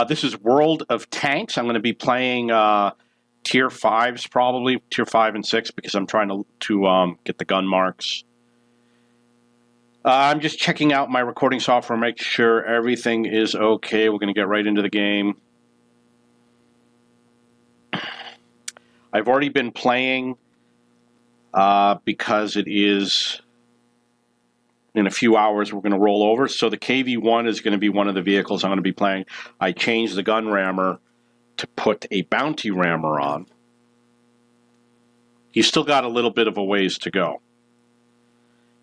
This is World of Tanks. I'm going to be playing Tier 5s, probably Tier 5 and 6, because I'm trying to get the gun marks. I'm just checking out my recording software, make sure everything is okay. We're going to get right into the game. I've already been playing because it is in a few hours we're going to roll over. So the KV-1 is going to be one of the vehicles I'm going to be playing. I changed the gun rammer to put a bounty rammer on. He's still got a little bit of a ways to go.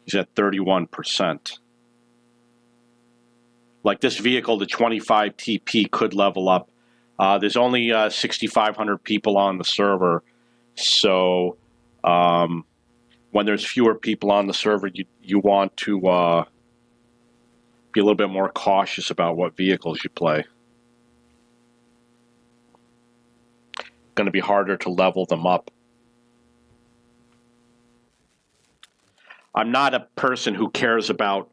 He's at 31%. Like this vehicle, the 25 TP could level up. There's only 6,500 people on the server, so when there's fewer people on the server, you want to be a little bit more cautious about what vehicles you play. Going to be harder to level them up. I'm not a person who cares about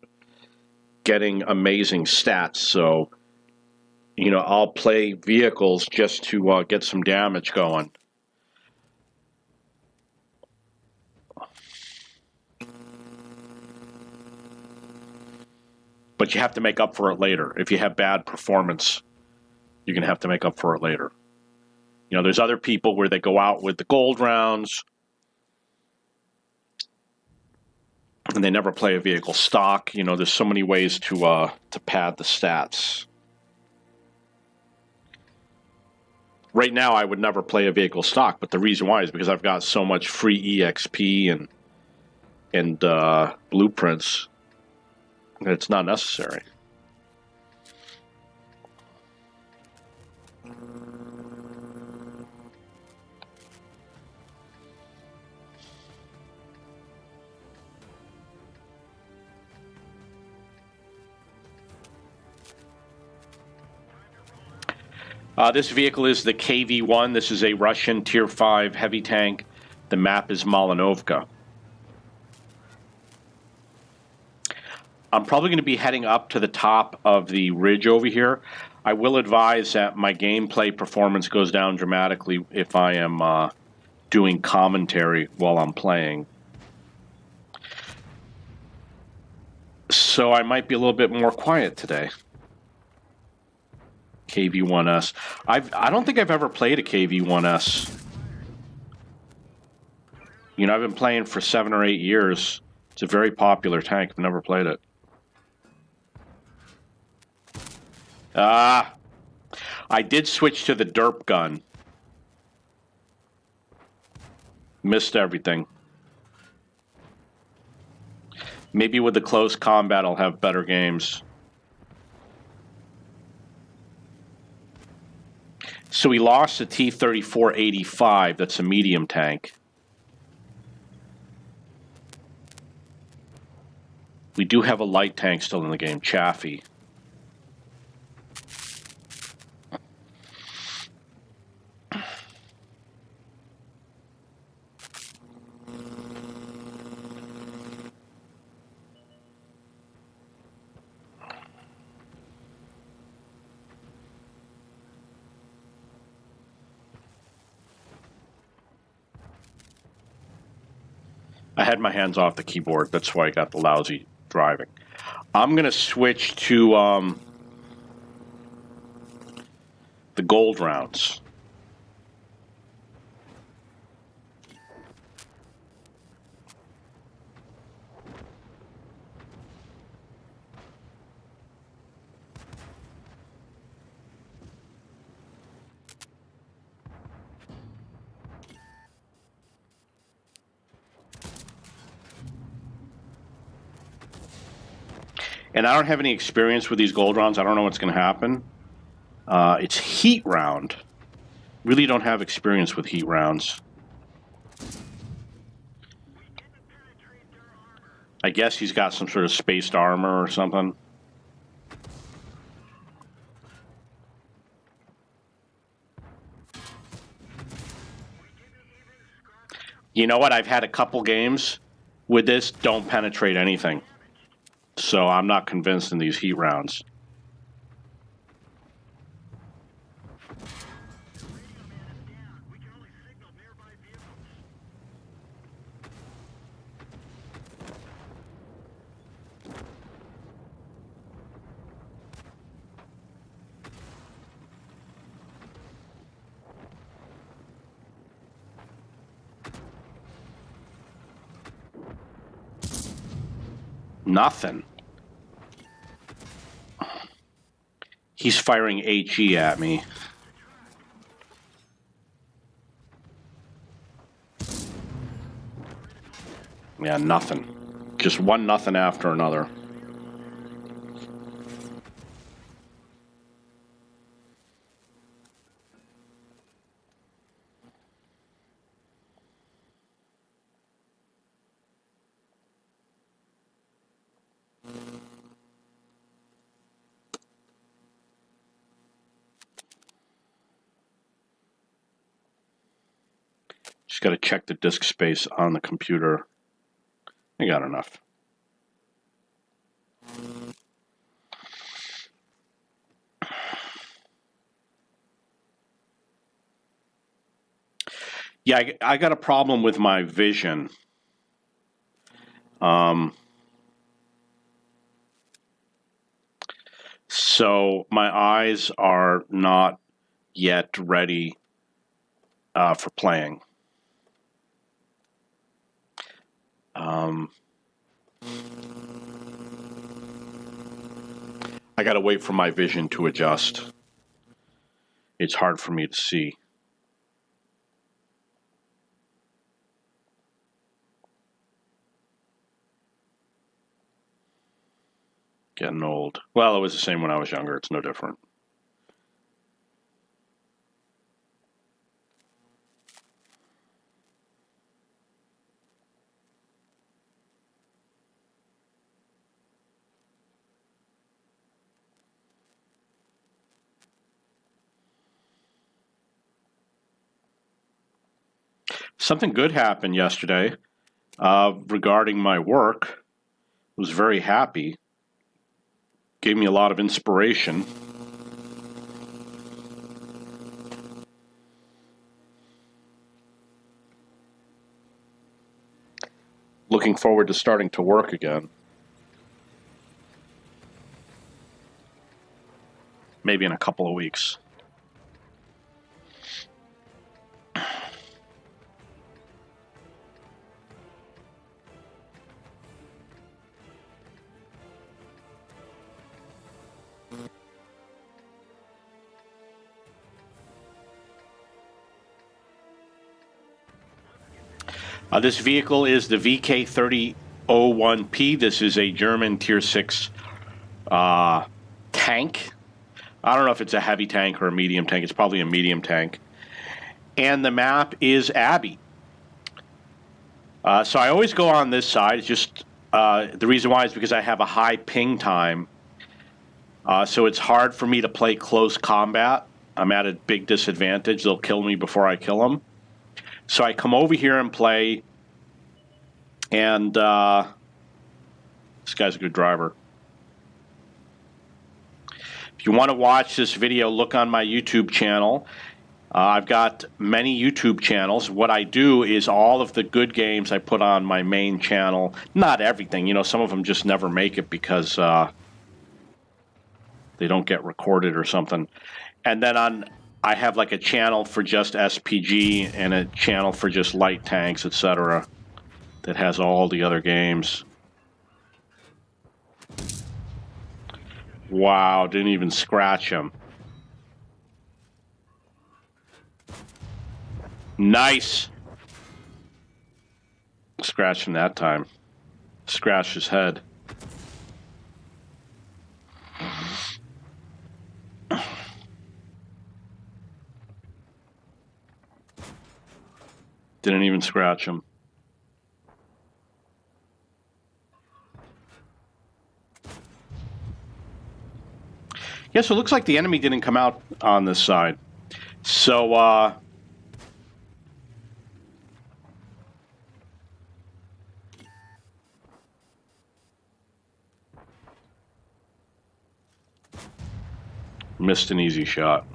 getting amazing stats, so I'll play vehicles just to get some damage going. But you have to make up for it later. If you have bad performance, you're going to have to make up for it later. There's other people where they go out with the gold rounds and they never play a vehicle stock. There's so many ways to pad the stats. Right now, I would never play a vehicle stock, but the reason why is because I've got so much free EXP and blueprints that it's not necessary. This vehicle is the KV-1. This is a Russian Tier 5 heavy tank. The map is Malinovka. I'm probably going to be heading up to the top of the ridge over here. I will advise that my gameplay performance goes down dramatically if I am doing commentary while I'm playing. So I might be a little bit more quiet today. KV-1S. I don't think I've ever played a KV-1S. I've been playing for 7 or 8 years. It's a very popular tank. I've never played it. I did switch to the derp gun. Missed everything. Maybe with the close combat I'll have better games. So we lost the T-34-85. That's a medium tank. We do have a light tank still in the game, Chaffee. I had my hands off the keyboard. That's why I got the lousy driving. I'm going to switch to the gold rounds. And I don't have any experience with these gold rounds. I don't know what's going to happen. It's heat round. Really don't have experience with heat rounds. I guess he's got some sort of spaced armor or something. You know what? I've had a couple games with this. Don't penetrate anything. So I'm not convinced in these heat rounds. Nothing. He's firing HE at me. Yeah, nothing. Just one nothing after another. Just got to check the disk space on the computer. I got enough. Yeah, I got a problem with my vision. So my eyes are not yet ready for playing. I got to wait for my vision to adjust. It's hard for me to see. Getting old. Well, it was the same when I was younger. It's no different. Something good happened yesterday regarding my work. I was very happy. Gave me a lot of inspiration. Looking forward to starting to work again. Maybe in a couple of weeks. This vehicle is the VK3001P. This is a German Tier 6 tank. I don't know if it's a heavy tank or a medium tank. It's probably a medium tank. And the map is Abbey. So I always go on this side. It's just the reason why is because I have a high ping time. So it's hard for me to play close combat. I'm at a big disadvantage. They'll kill me before I kill them. So I come over here and play, and this guy's a good driver. If you want to watch this video, look on my YouTube channel. I've got many YouTube channels. What I do is all of the good games I put on my main channel. Not everything. You know, some of them just never make it because they don't get recorded or something. And then I have like a channel for just SPG and a channel for just light tanks, etc. that has all the other games. Wow, didn't even scratch him. Nice. Scratched him that time. Scratched his head. Didn't even scratch him. Yeah, so it looks like the enemy didn't come out on this side. So, missed an easy shot.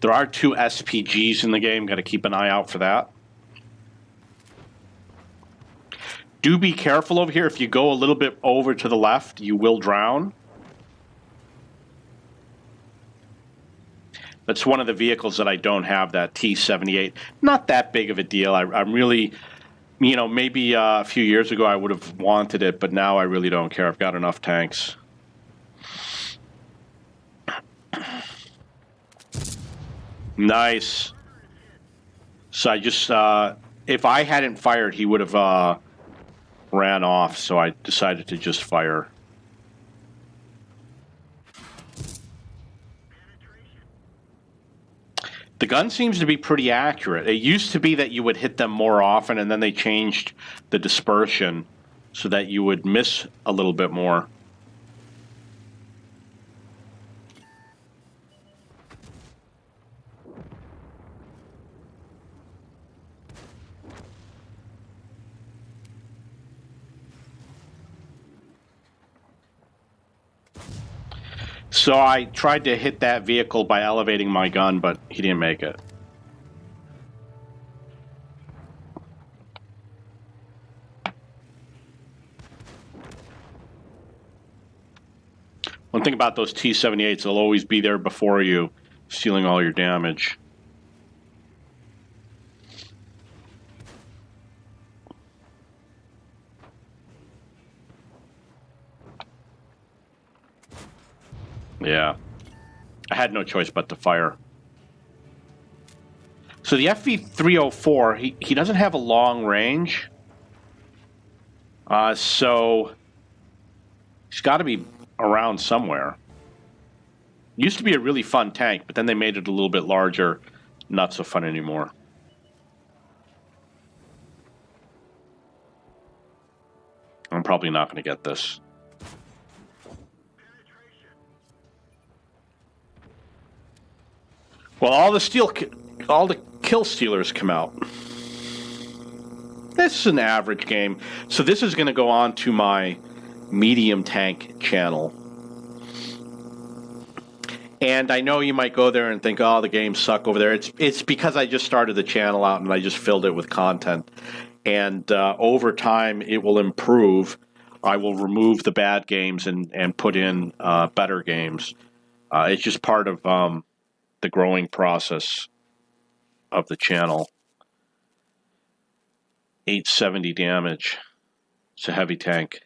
There are 2 SPGs in the game. Got to keep an eye out for that. Do be careful over here. If you go a little bit over to the left, you will drown. That's one of the vehicles that I don't have, that T-78. Not that big of a deal. I'm really You know, maybe a few years ago I would have wanted it, but now I really don't care. I've got enough tanks. Nice. So I just, if I hadn't fired, he would have ran off. So I decided to just fire. The gun seems to be pretty accurate. It used to be that you would hit them more often, and then they changed the dispersion so that you would miss a little bit more. So I tried to hit that vehicle by elevating my gun, but he didn't make it. One thing about those T-78s, they'll always be there before you, stealing all your damage. Yeah. I had no choice but to fire. So the FV-304, he doesn't have a long range. So he's got to be around somewhere. Used to be a really fun tank, but then they made it a little bit larger. Not so fun anymore. I'm probably not going to get this. Well, all the kill stealers come out. This is an average game. So this is going to go on to my medium tank channel. And I know you might go there and think, oh, the games suck over there. It's because I just started the channel out and I just filled it with content. And over time, it will improve. I will remove the bad games and put in better games. It's just part of the growing process of the channel. 870 damage. It's a heavy tank.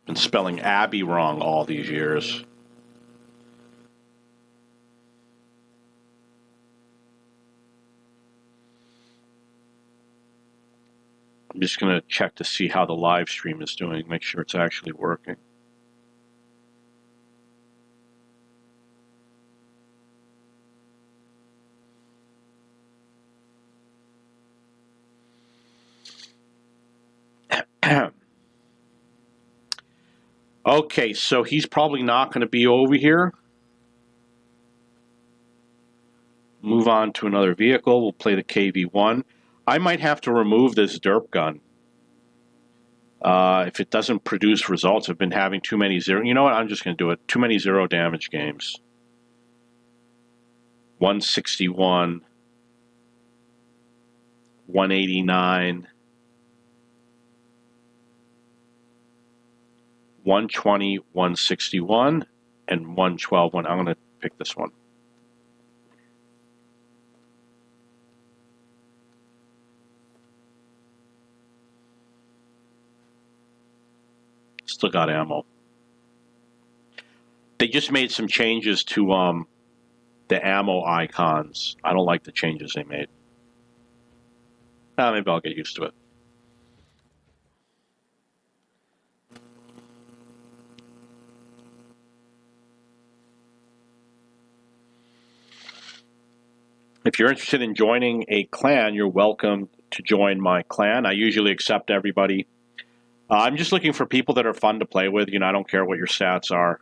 Been spelling Abby wrong all these years. I'm just going to check to see how the live stream is doing, make sure it's actually working. Okay, so he's probably not going to be over here. Move on to another vehicle. We'll play the KV-1. I might have to remove this derp gun. If it doesn't produce results, I've been having too many zero. You know what? I'm just going to do it. Too many zero damage games. 161. 189. 120, 161, and 112. I'm going to pick this one. Still got ammo. They just made some changes to the ammo icons. I don't like the changes they made. Maybe I'll get used to it. If you're interested in joining a clan, you're welcome to join my clan. I usually accept everybody. I'm just looking for people that are fun to play with. You know, I don't care what your stats are.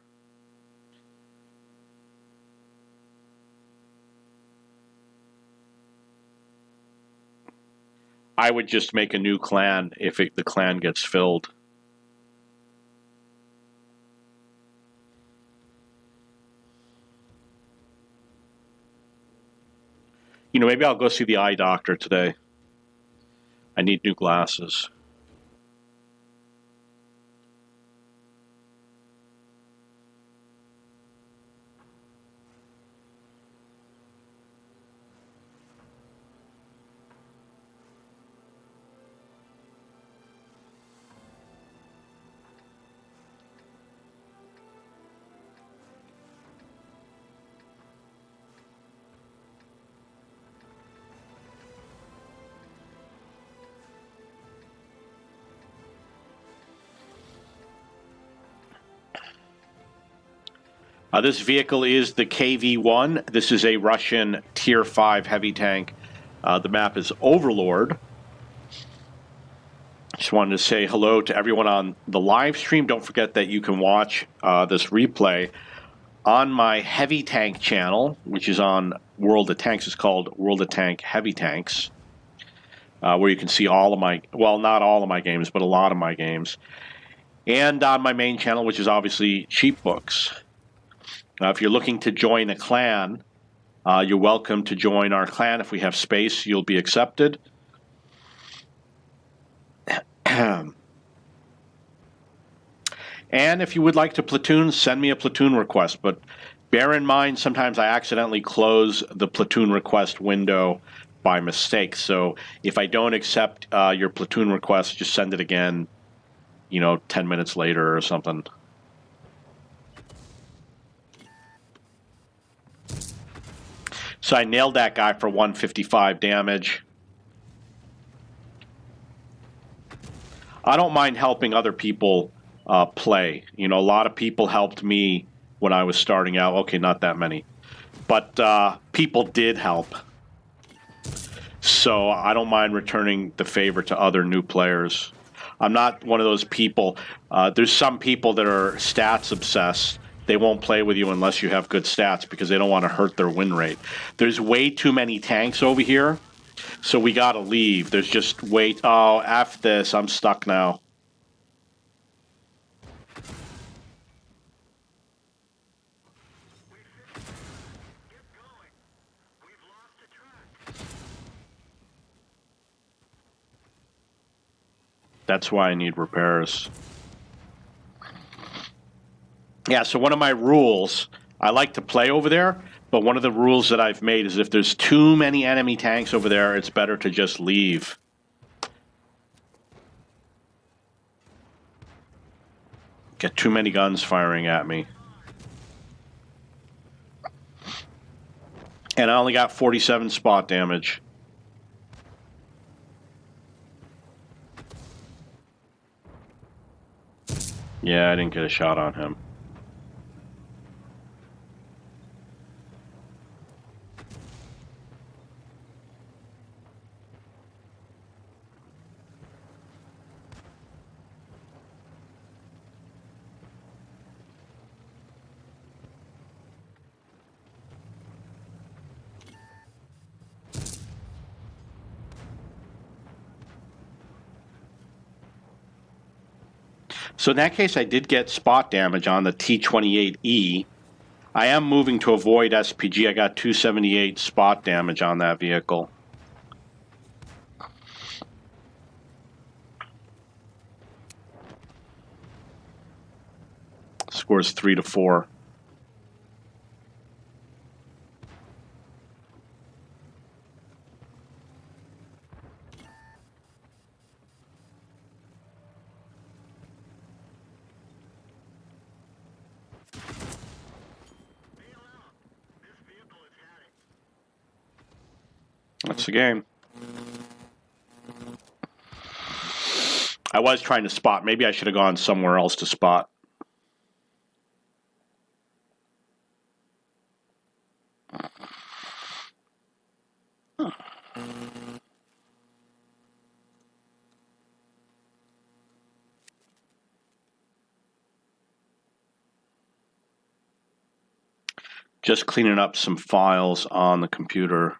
I would just make a new clan if the clan gets filled. You know, maybe I'll go see the eye doctor today. I need new glasses. This vehicle is the KV-1. This is a Russian Tier 5 heavy tank. The map is Overlord. Just wanted to say hello to everyone on the live stream. Don't forget that you can watch this replay on my Heavy Tank channel, which is on World of Tanks. It's called World of Tank Heavy Tanks, where you can see all of my, well, not all of my games, but a lot of my games. And on my main channel, which is obviously Cheap Books. If you're looking to join a clan, you're welcome to join our clan. If we have space, you'll be accepted. And if you would like to platoon, send me a platoon request. But bear in mind, sometimes I accidentally close the platoon request window by mistake. So if I don't accept your platoon request, just send it again, 10 minutes later or something. So I nailed that guy for 155 damage. I don't mind helping other people play. A lot of people helped me when I was starting out. Okay, not that many. But people did help. So I don't mind returning the favor to other new players. I'm not one of those people. There's some people that are stats obsessed. They won't play with you unless you have good stats because they don't want to hurt their win rate. There's way too many tanks over here, so we got to leave. There's just wait. Oh, F this. I'm stuck now. That's why I need repairs. Yeah, so one of my rules, I like to play over there, but one of the rules that I've made is if there's too many enemy tanks over there, it's better to just leave. Get too many guns firing at me. And I only got 47 spot damage. Yeah, I didn't get a shot on him. So in that case, I did get spot damage on the T-28E. I am moving to avoid SPG. I got 278 spot damage on that vehicle. Scores 3-4. That's the game. I was trying to spot. Maybe I should have gone somewhere else to spot. Just cleaning up some files on the computer.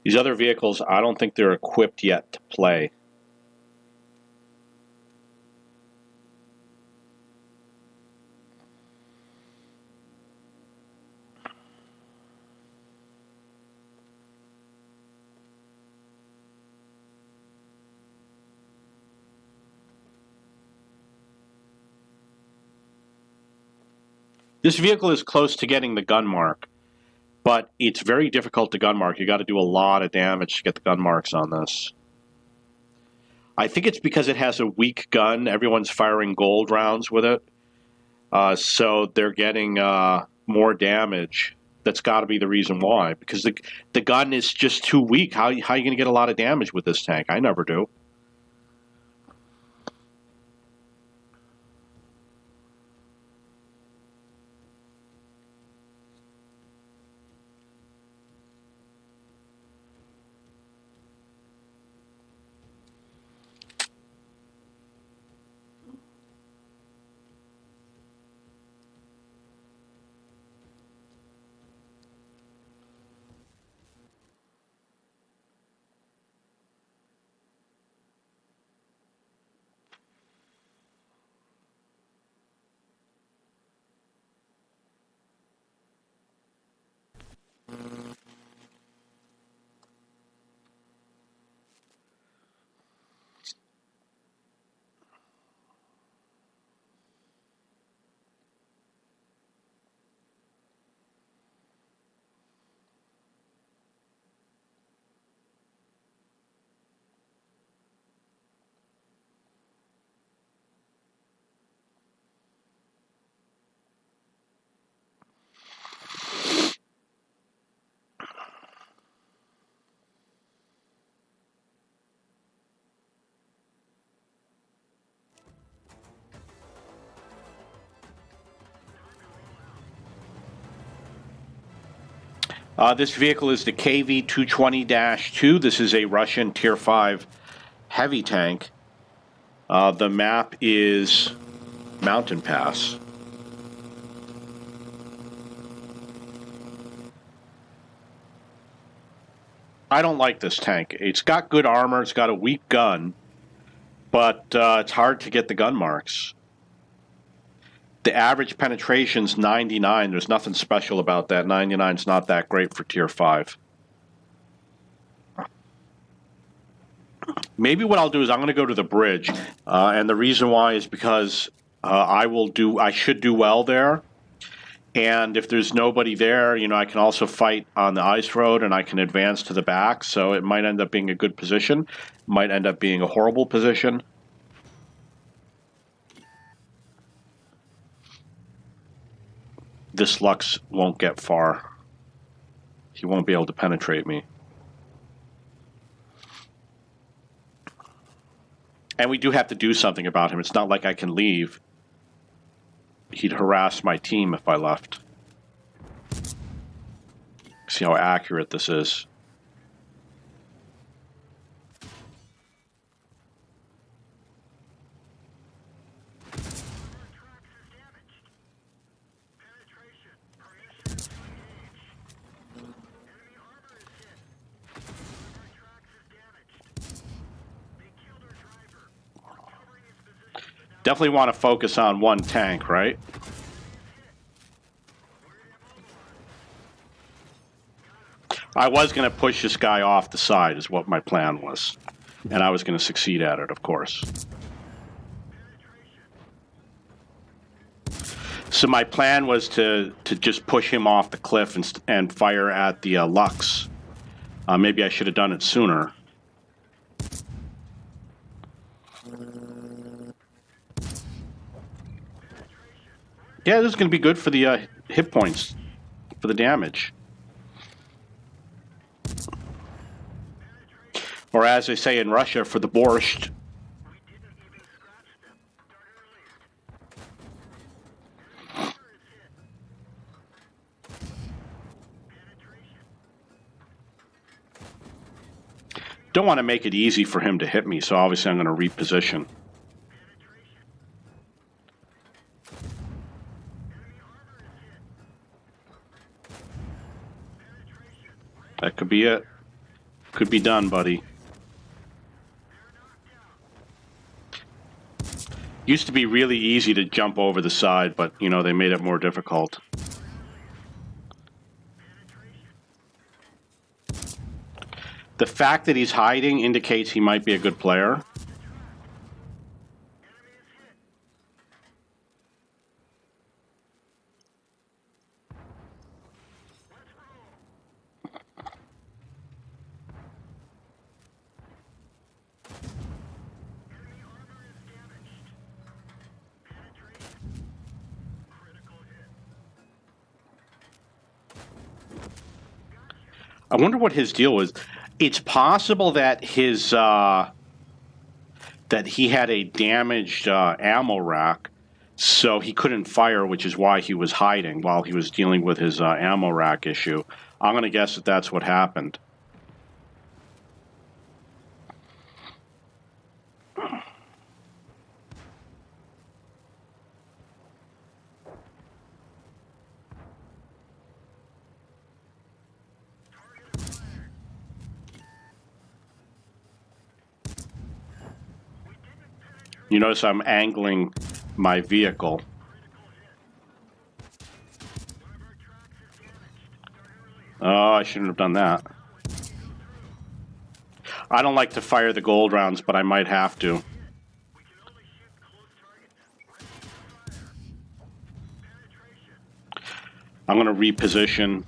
These other vehicles, I don't think they're equipped yet to play. This vehicle is close to getting the gun mark, but it's very difficult to gun mark. You got to do a lot of damage to get the gun marks on this. I think it's because it has a weak gun. Everyone's firing gold rounds with it, so they're getting more damage. That's got to be the reason why, because the gun is just too weak. How are you going to get a lot of damage with this tank? I never do. This vehicle is the KV-220-2. This is a Russian Tier 5 heavy tank. The map is Mountain Pass. I don't like this tank. It's got good armor, it's got a weak gun, but it's hard to get the gun marks. The average penetration's 99. There's nothing special about that. 99's not that great for Tier 5. Maybe what I'll do is I'm going to go to the bridge, and the reason why is because I should do well there, and if there's nobody there, you know, I can also fight on the ice road, and I can advance to the back, so it might end up being a good position, might end up being a horrible position. This Lux won't get far. He won't be able to penetrate me. And we do have to do something about him. It's not like I can leave. He'd harass my team if I left. See how accurate this is. Definitely want to focus on one tank, right? I was going to push this guy off the side is what my plan was. And I was going to succeed at it, of course. So my plan was to just push him off the cliff and fire at the Lux. Maybe I should have done it sooner. Yeah, this is going to be good for the hit points, for the damage. Or as they say in Russia, for the borscht. Don't want to make it easy for him to hit me, so obviously I'm going to reposition. That could be it. Could be done, buddy. Used to be really easy to jump over the side, but, you know, they made it more difficult. The fact that he's hiding indicates he might be a good player. I wonder what his deal was. It's possible that his that he had a damaged ammo rack, so he couldn't fire, which is why he was hiding while he was dealing with his ammo rack issue. I'm going to guess that that's what happened. You notice I'm angling my vehicle. Oh, I shouldn't have done that. I don't like to fire the gold rounds, but I might have to. I'm going to reposition.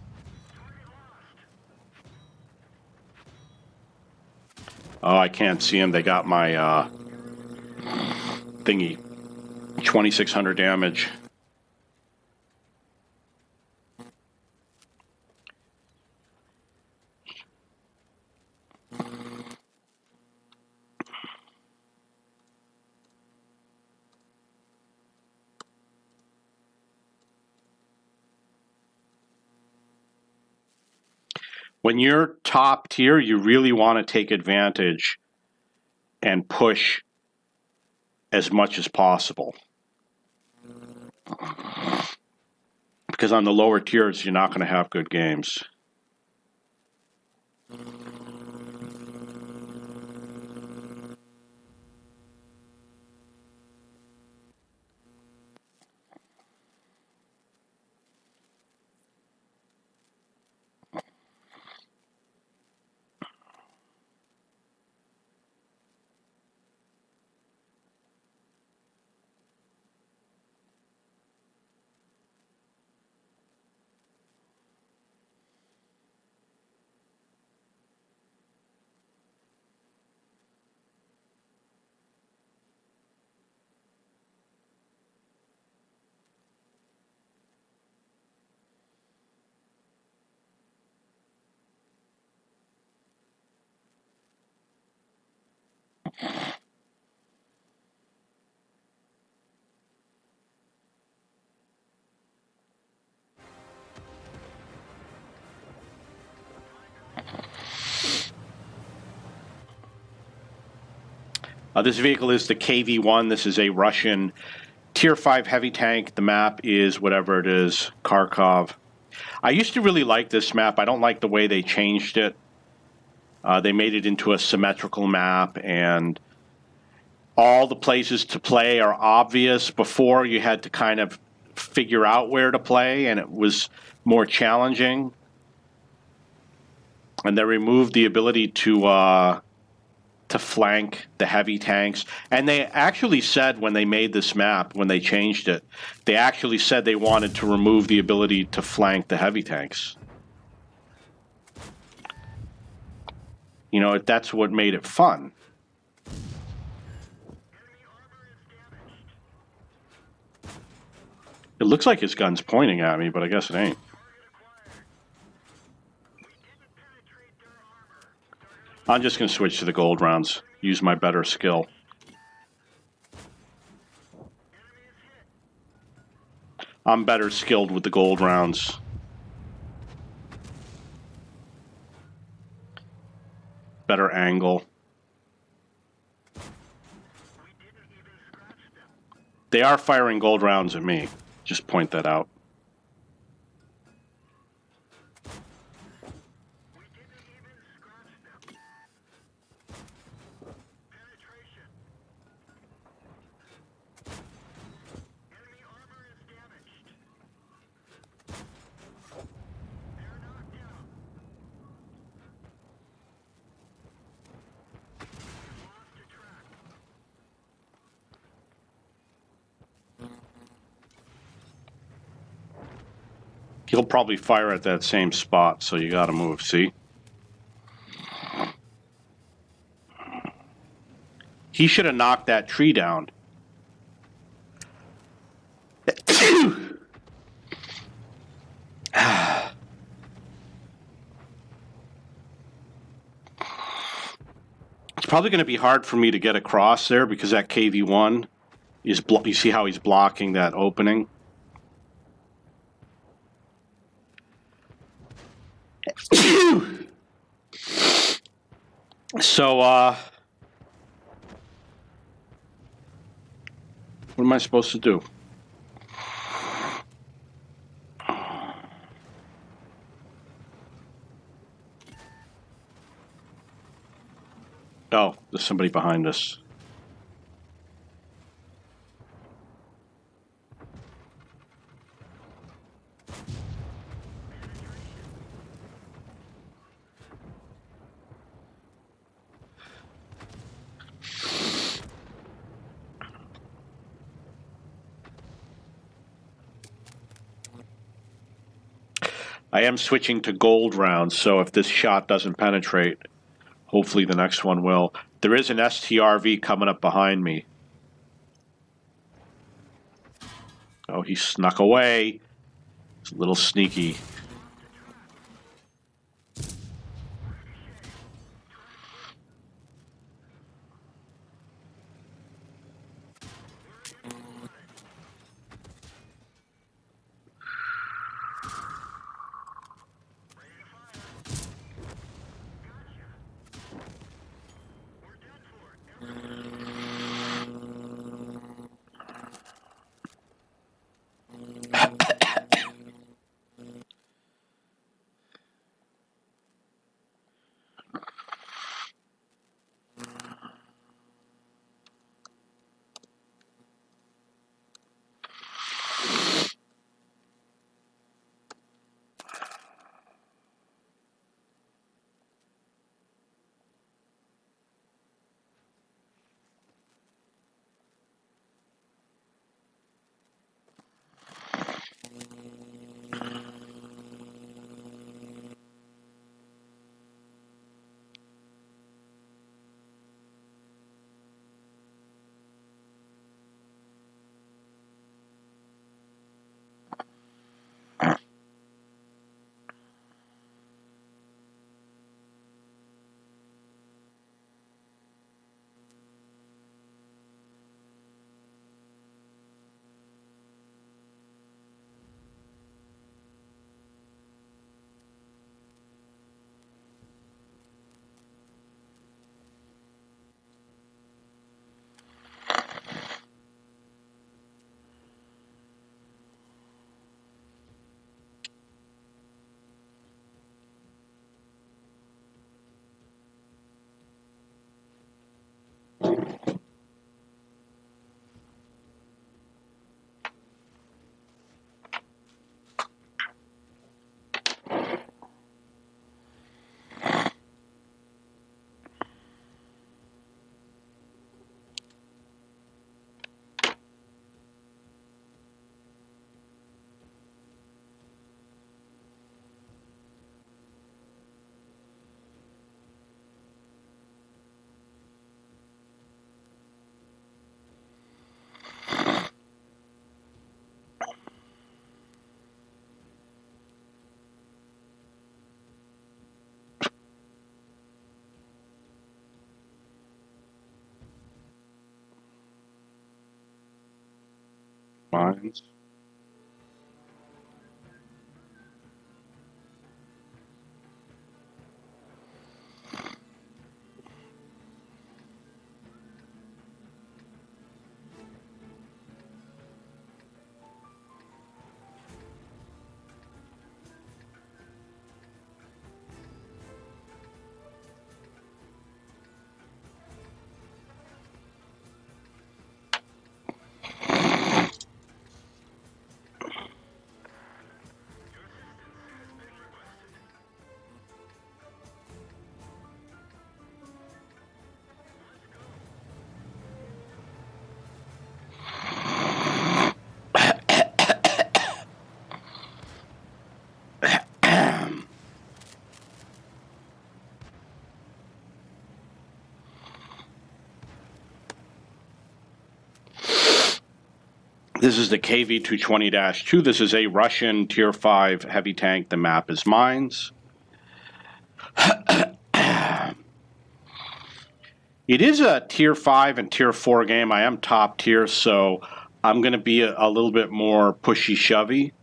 Oh, I can't see him. They got my thingy. 2,600 damage. When you're top tier, you really want to take advantage and push as much as possible. Because on the lower tiers, you're not going to have good games. This vehicle is the KV-1. This is a Russian Tier 5 heavy tank. The map is whatever it is, Kharkov. I used to really like this map. I don't like the way they changed it. They made it into a symmetrical map, and all the places to play are obvious. Before, you had to kind of figure out where to play, and it was more challenging. And they removed the ability to flank the heavy tanks. And they actually said when they made this map, when they changed it, they actually said they wanted to remove the ability to flank the heavy tanks. You know, that's what made it fun. It looks like his gun's pointing at me, but I guess it ain't. I'm just going to switch to the gold rounds. Use my better skill. I'm better skilled with the gold rounds. Better angle. They are firing gold rounds at me. Just point that out. He'll probably fire at that same spot, so you gotta move, see? He should have knocked that tree down. It's probably going to be hard for me to get across there because that KV-1 is... You see how he's blocking that opening? So, what am I supposed to do? Oh, there's somebody behind us. I am switching to gold rounds, so if this shot doesn't penetrate, hopefully the next one will. There is an STRV coming up behind me. Oh, he snuck away. It's a little sneaky. Mines. This is the KV-220-2. This is a Russian Tier 5 heavy tank. The map is mines. It is a Tier 5 and Tier 4 game. I am top tier, so I'm going to be a little bit more pushy-shovey,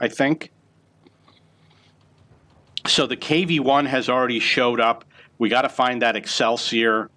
I think. So the KV-1 has already showed up. We got to find that Excelsior.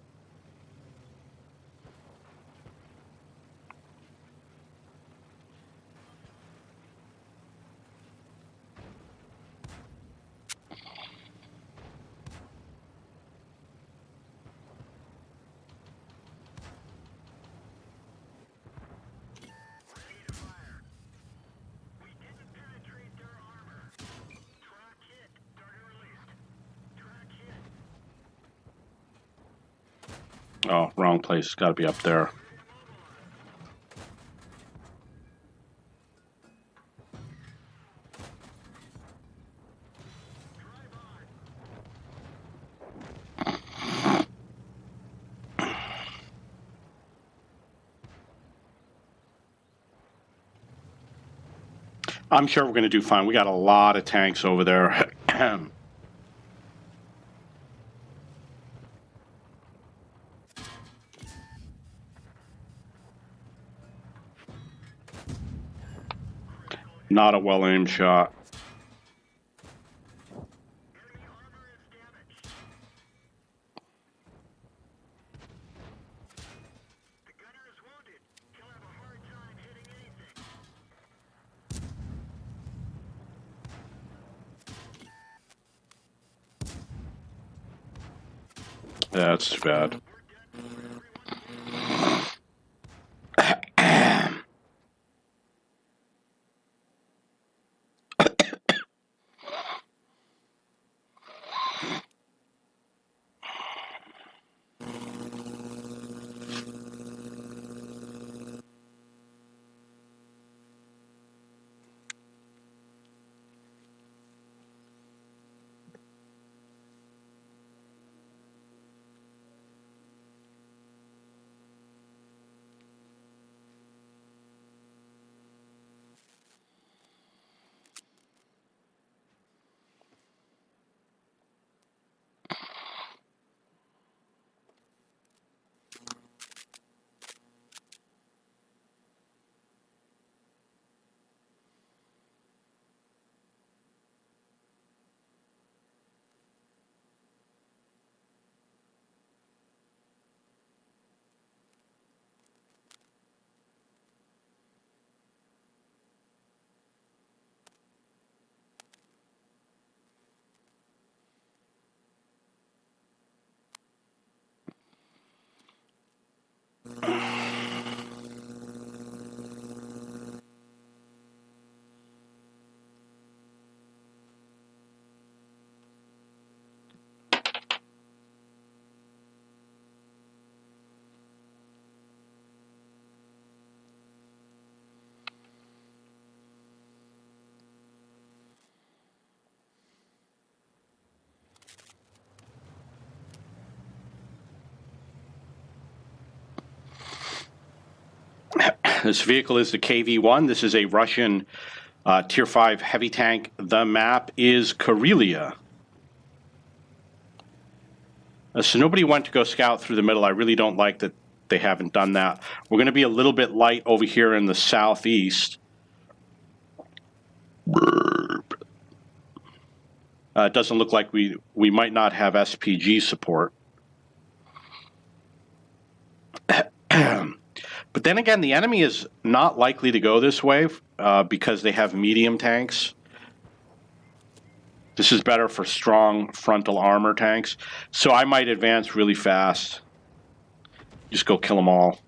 Oh, wrong place. It's got to be up there. I'm sure we're going to do fine. We got a lot of tanks over there. Not a well-aimed shot. Yeah, that's too bad. This vehicle is the KV-1. This is a Russian Tier 5 heavy tank. The map is Karelia. So nobody went to go scout through the middle. I really don't like that they haven't done that. We're going to be a little bit light over here in the southeast. It doesn't look like we might not have SPG support. But then again, the enemy is not likely to go this way because they have medium tanks. This is better for strong frontal armor tanks. So I might advance really fast. Just go kill them all.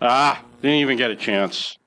Ah, didn't even get a chance.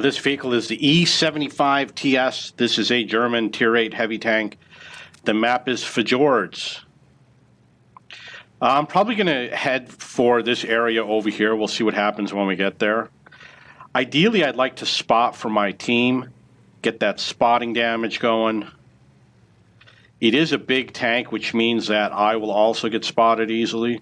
This vehicle is the E75TS. This is a German Tier 8 heavy tank. The map is Fjords. I'm probably going to head for this area over here. We'll see what happens when we get there. Ideally, I'd like to spot for my team, get that spotting damage going. It is a big tank, which means that I will also get spotted easily.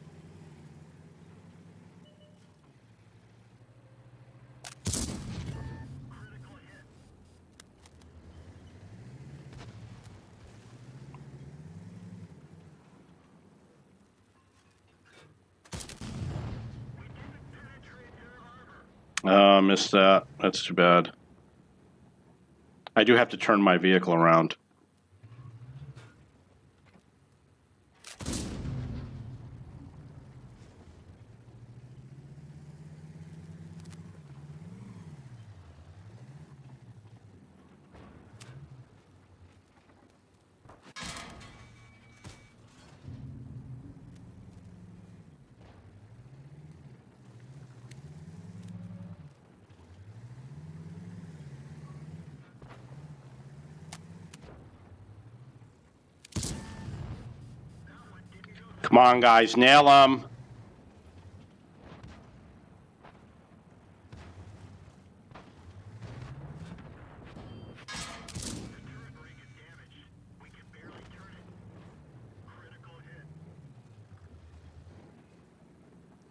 Missed that. That's too bad. I do have to turn my vehicle around. Come on, guys, nail them.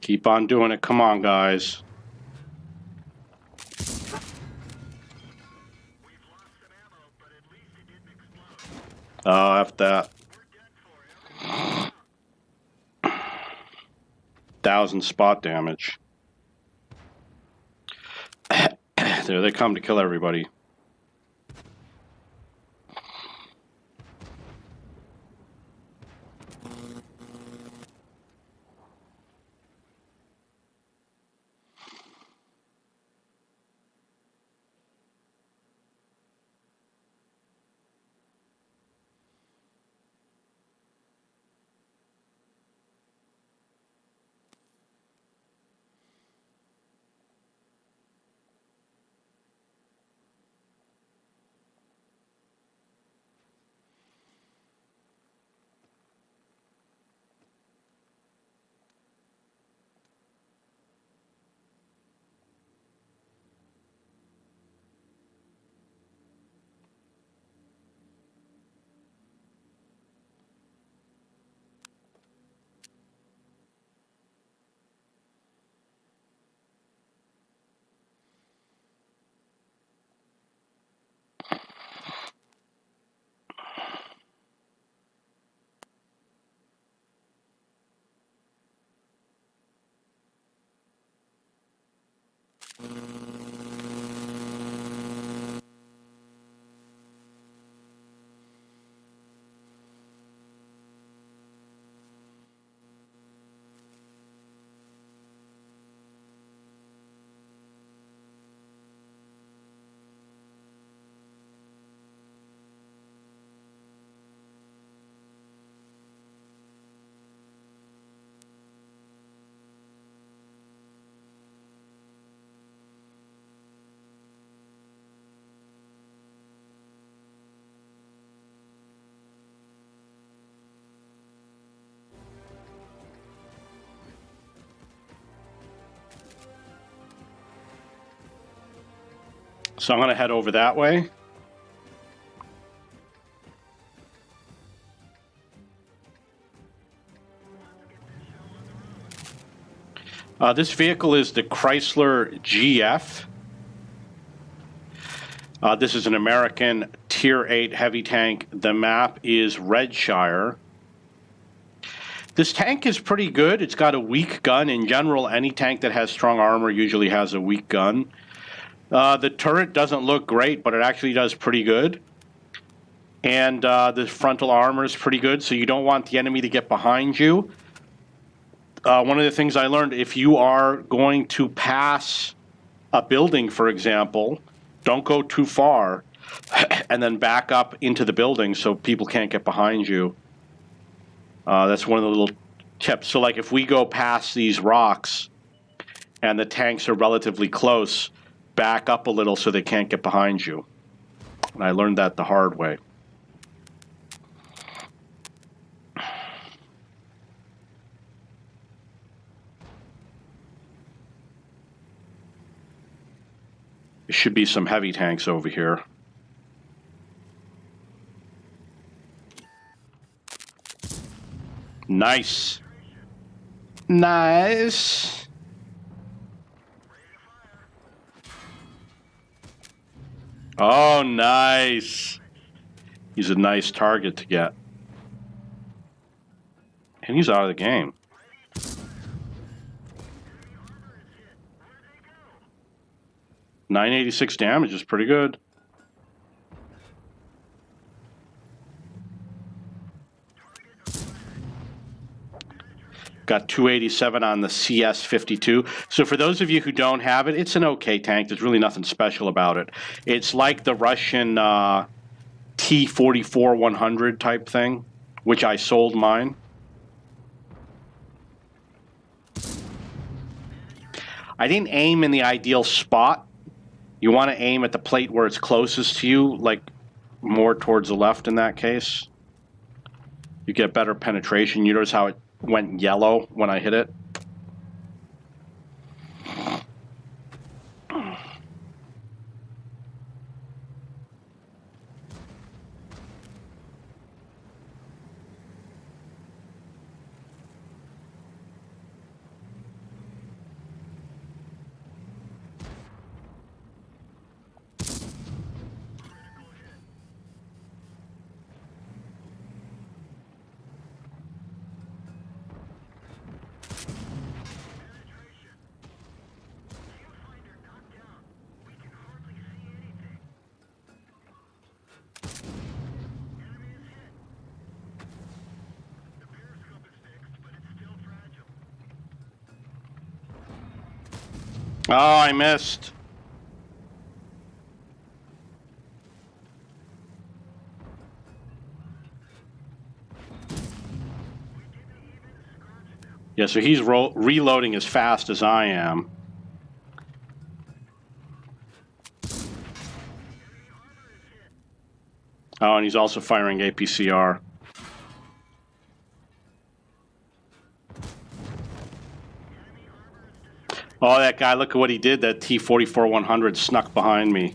Keep on doing it. Come on, guys. Oh, F that. 1,000 spot damage. There they come to kill everybody. So I'm going to head over that way. This vehicle is the Chrysler GF. This is an American Tier 8 heavy tank. The map is Redshire. This tank is pretty good. It's got a weak gun. In general, any tank that has strong armor usually has a weak gun. The turret doesn't look great, but it actually does pretty good. And the frontal armor is pretty good, so you don't want the enemy to get behind you. One of the things I learned, if you are going to pass a building, for example, don't go too far and then back up into the building so people can't get behind you. That's one of the little tips. So like if we go past these rocks and the tanks are relatively close, back up a little so they can't get behind you. And I learned that the hard way. There should be some heavy tanks over here. Nice. Nice. Oh, nice. He's a nice target to get. And he's out of the game. $986 damage is pretty good. Got 287 on the CS-52. So for those of you who don't have it, it's an okay tank. There's really nothing special about it. It's like the Russian T-44-100 type thing, which I sold mine. I didn't aim in the ideal spot. You want to aim at the plate where it's closest to you, like more towards the left in that case. You get better penetration. You notice how it went yellow when I hit it? Oh, I missed. Yeah, so he's reloading as fast as I am. Oh, and he's also firing APCR. Oh, that guy, look at what he did. That T-44-100 snuck behind me.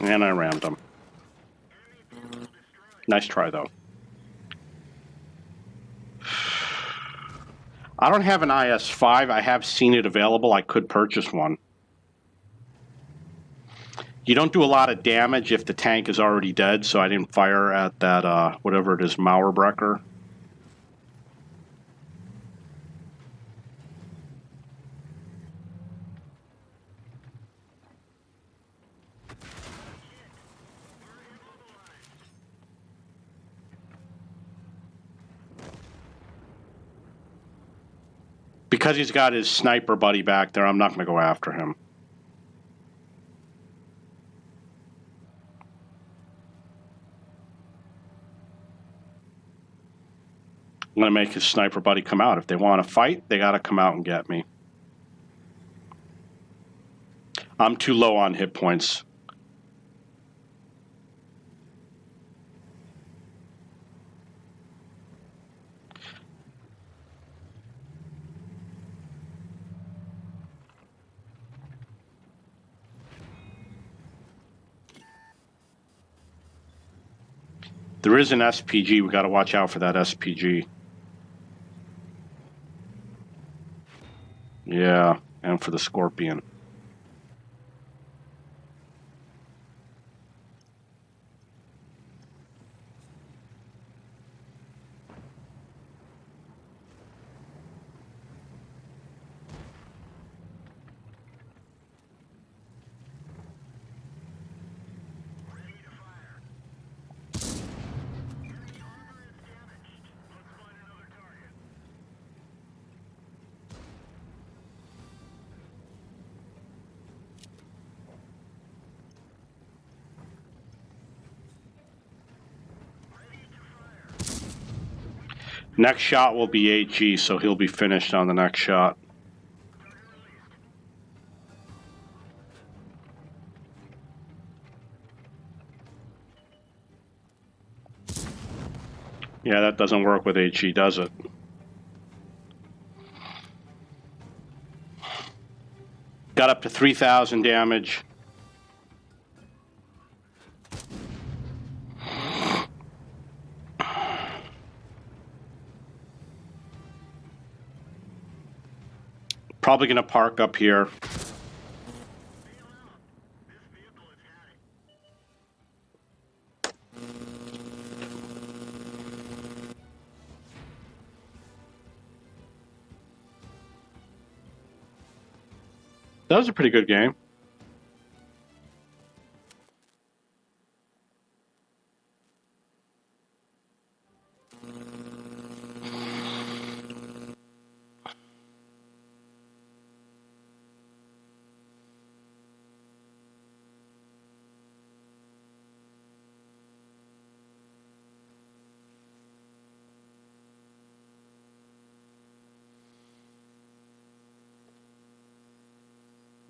And I rammed him. Nice try, though. I don't have an IS-5. I have seen it available. I could purchase one. You don't do a lot of damage if the tank is already dead, so I didn't fire at that, whatever it is, Mauerbrecher. Because he's got his sniper buddy back there, I'm not going to go after him. I'm going to make his sniper buddy come out. If they want to fight, they got to come out and get me. I'm too low on hit points. There is an SPG. We got to watch out for that SPG. Yeah, and for the Scorpion. Next shot will be AG, so he'll be finished on the next shot. Yeah, that doesn't work with HE, does it? Got up to 3,000 damage. Probably going to park up here. That was a pretty good game.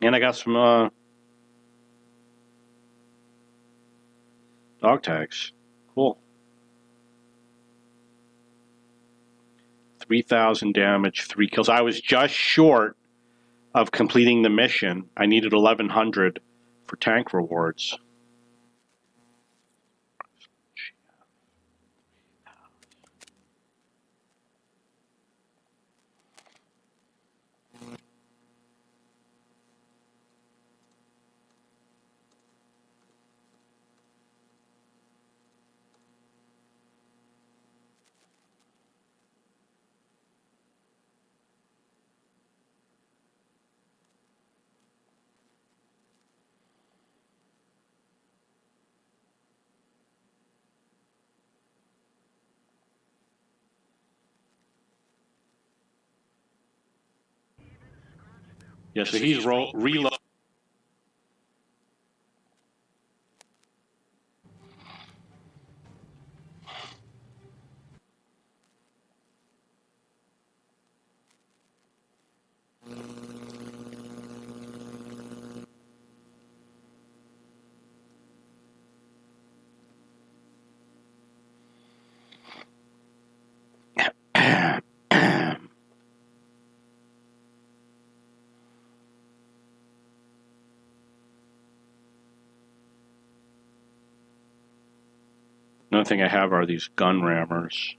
And I got some dog tags. Cool. 3,000 damage, 3 kills. I was just short of completing the mission. I needed 1,100 for tank rewards. Yeah, so he's reload. Another thing I have are these gun rammers.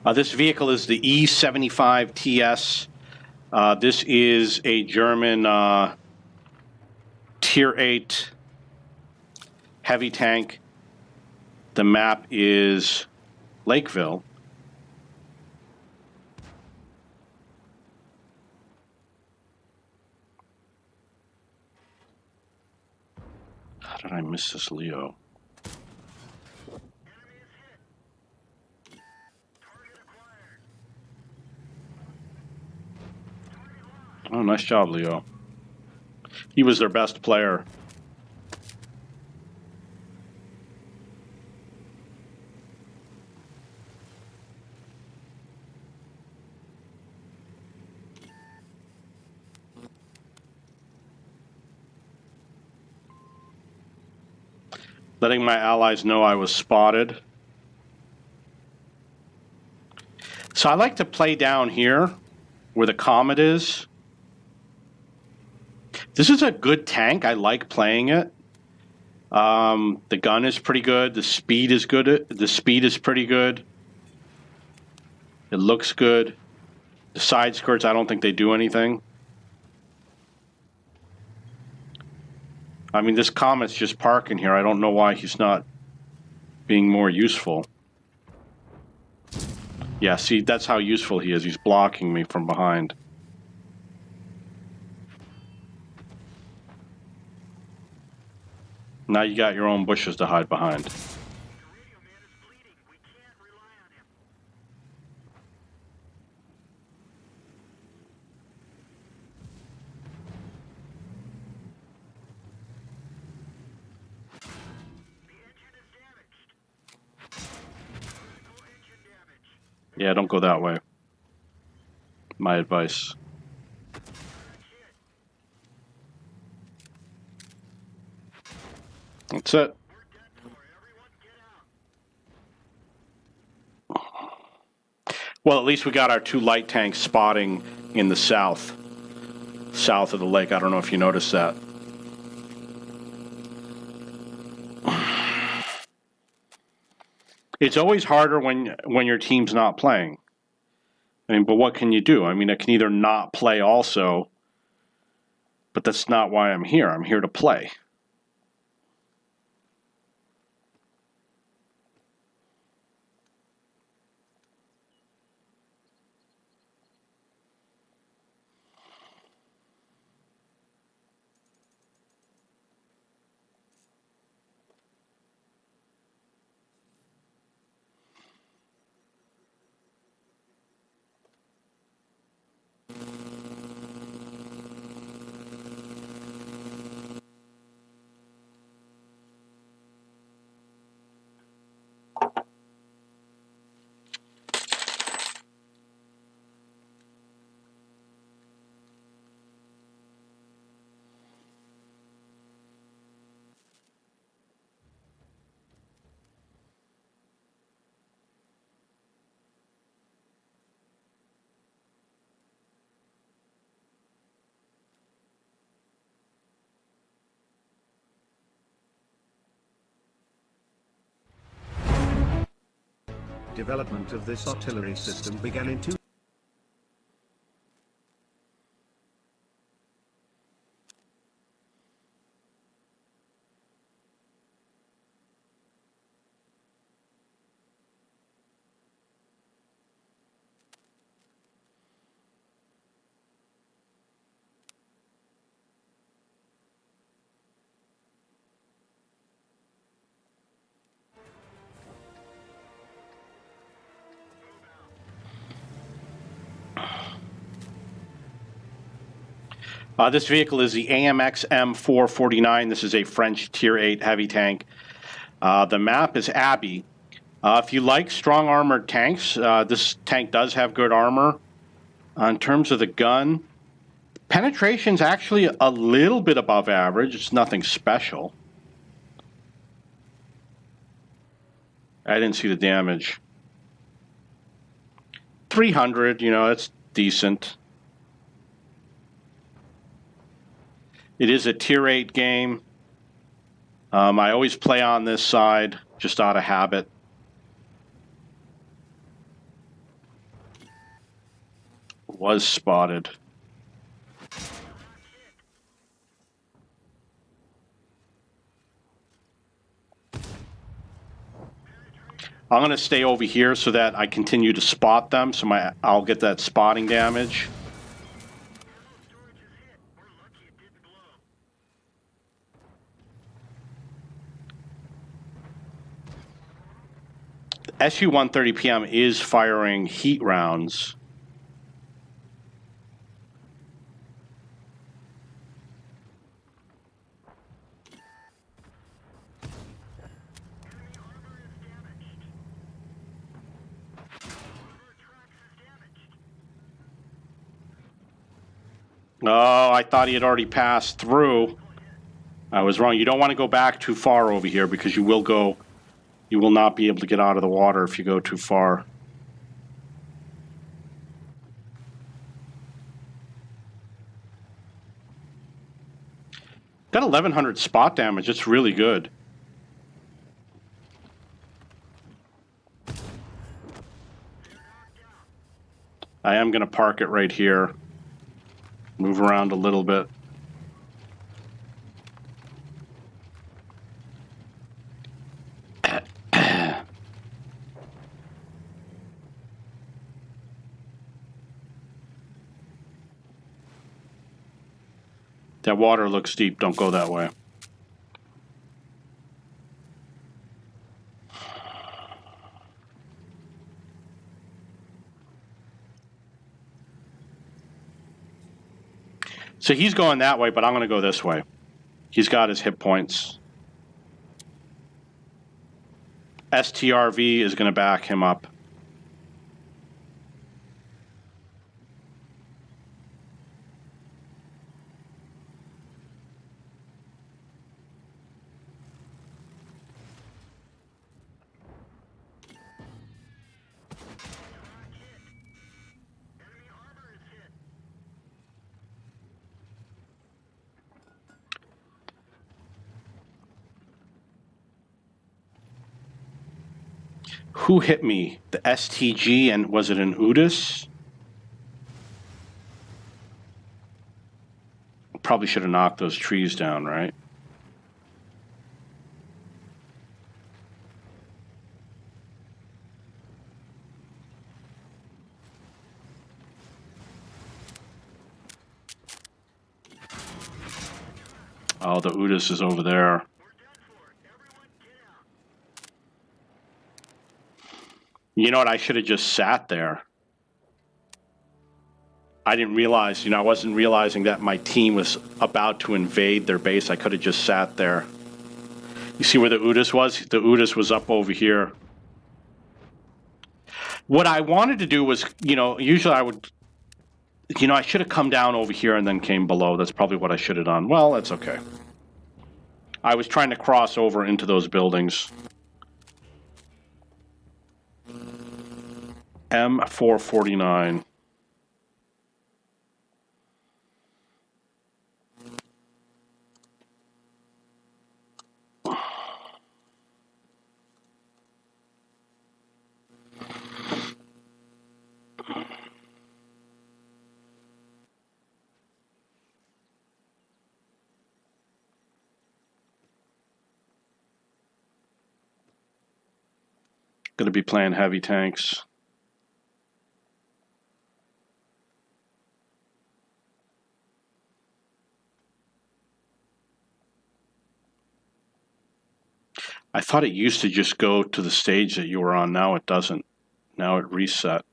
This vehicle is the E75 TS. This is a German Tier 8 heavy tank. The map is Lakeville. How did I miss this, Leo? Oh, nice job, Leo. He was their best player. Letting my allies know I was spotted. So I like to play down here where the Comet is. This is a good tank. I like playing it. The gun is pretty good. The speed is good. The speed is pretty good. It looks good. The side skirts, I don't think they do anything. I mean, this Comet's just parking here. I don't know why he's not being more useful. Yeah, see, that's how useful he is. He's blocking me from behind. Now you got your own bushes to hide behind. Yeah, don't go that way. My advice. That's it. Well, at least we got our two light tanks spotting in the south of the lake. I don't know if you noticed that. It's always harder when your team's not playing. I mean, but what can you do? I mean, I can either not play also, but that's not why I'm here. I'm here to play. Development of this artillery system began in 2000. This vehicle is the AMX M449. This is a French Tier 8 heavy tank. The map is Abbey. If you like strong armored tanks, this tank does have good armor. In terms of the gun, penetration's actually a little bit above average. It's nothing special. I didn't see the damage. 300, you know, that's decent. It is a Tier 8 game. I always play on this side, just out of habit. Was spotted. I'm going to stay over here so that I continue to spot them, so I'll get that spotting damage. SU-130 PM is firing heat rounds. Oh, I thought he had already passed through. I was wrong. You don't want to go back too far over here because you will not be able to get out of the water if you go too far. Got 1100 spot damage. It's really good. I am going to park it right here. Move around a little bit. That water looks deep. Don't go that way. So he's going that way, but I'm going to go this way. He's got his hit points. STRV is going to back him up. Who hit me? The STG, and was it an Udis? Probably should have knocked those trees down, right? Oh, the Udis is over there. You know what? I should have just sat there. I didn't realize, I wasn't realizing that my team was about to invade their base. I could have just sat there. You see where the Udis was? The Udis was up over here. What I wanted to do was, usually I would, I should have come down over here and then came below. That's probably what I should have done. Well, that's okay. I was trying to cross over into those buildings. M449. Going to be playing heavy tanks. I thought it used to just go to the stage that you were on. Now it doesn't. Now it reset.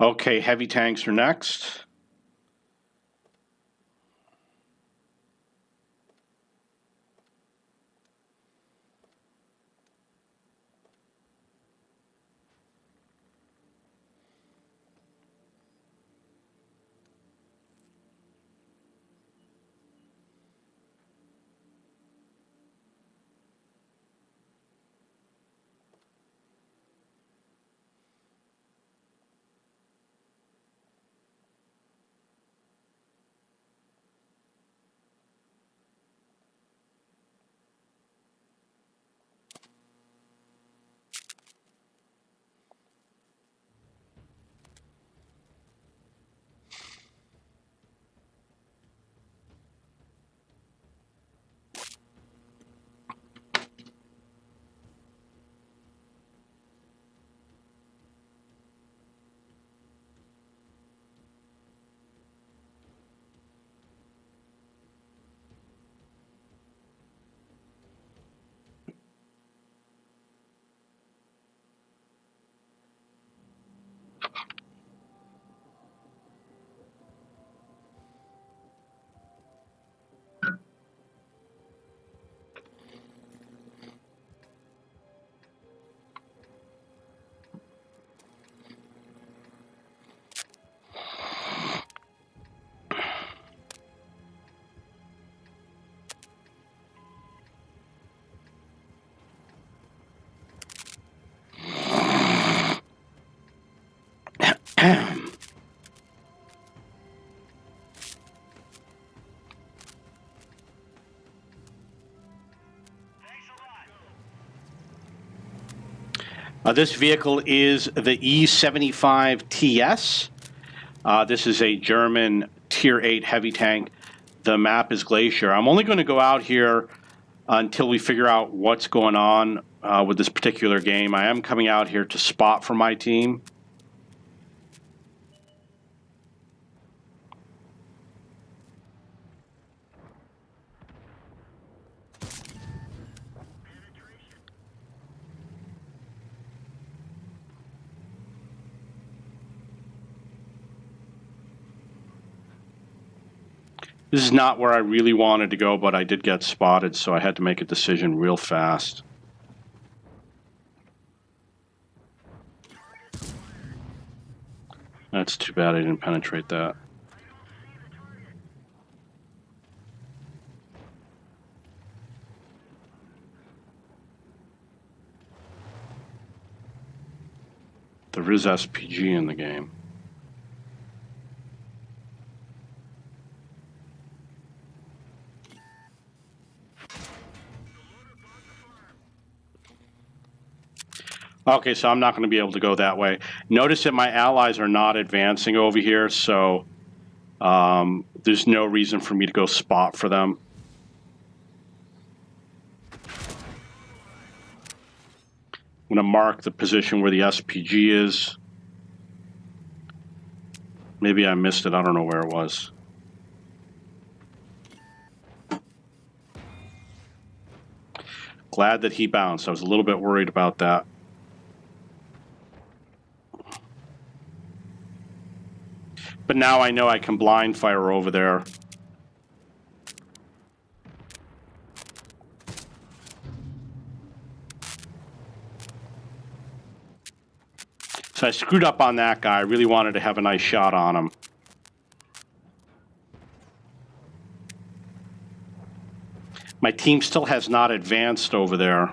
Okay, heavy tanks are next. This vehicle is the E75 TS. This is a German Tier 8 heavy tank. The map is Glacier. I'm only going to go out here until we figure out what's going on with this particular game. I am coming out here to spot for my team. This is not where I really wanted to go, but I did get spotted, so I had to make a decision real fast. That's too bad I didn't penetrate that. There is SPG in the game. Okay, so I'm not going to be able to go that way. Notice that my allies are not advancing over here, so there's no reason for me to go spot for them. I'm going to mark the position where the SPG is. Maybe I missed it. I don't know where it was. Glad that he bounced. I was a little bit worried about that. But now I know I can blind fire over there. So I screwed up on that guy. I really wanted to have a nice shot on him. My team still has not advanced over there.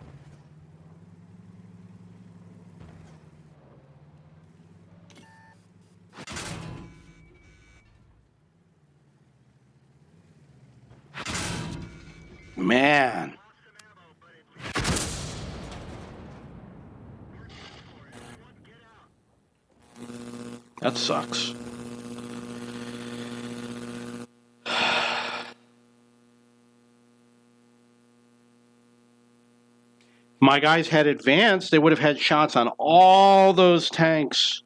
Man. That sucks. My guys had advanced, they would have had shots on all those tanks.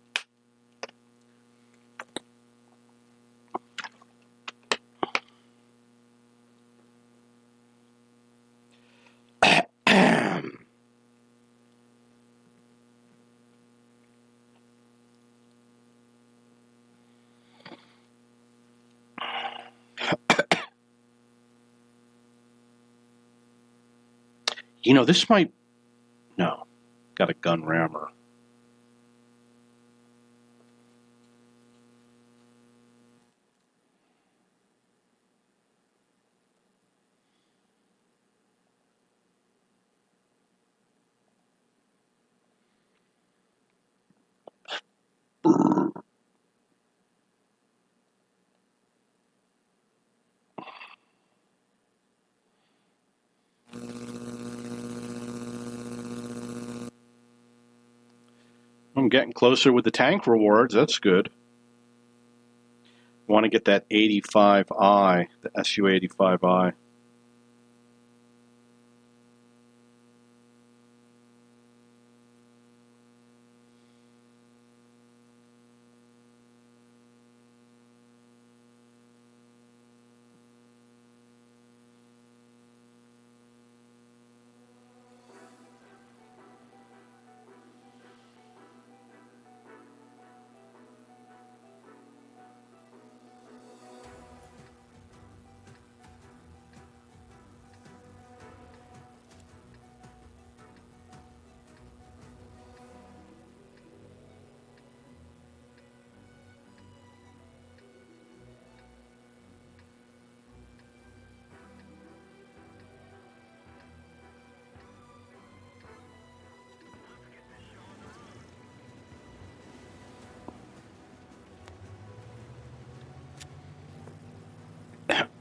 You know, this might... No. Got a gun rammer. I'm getting closer with the tank rewards. That's good. I want to get that 85i, the SU-85i.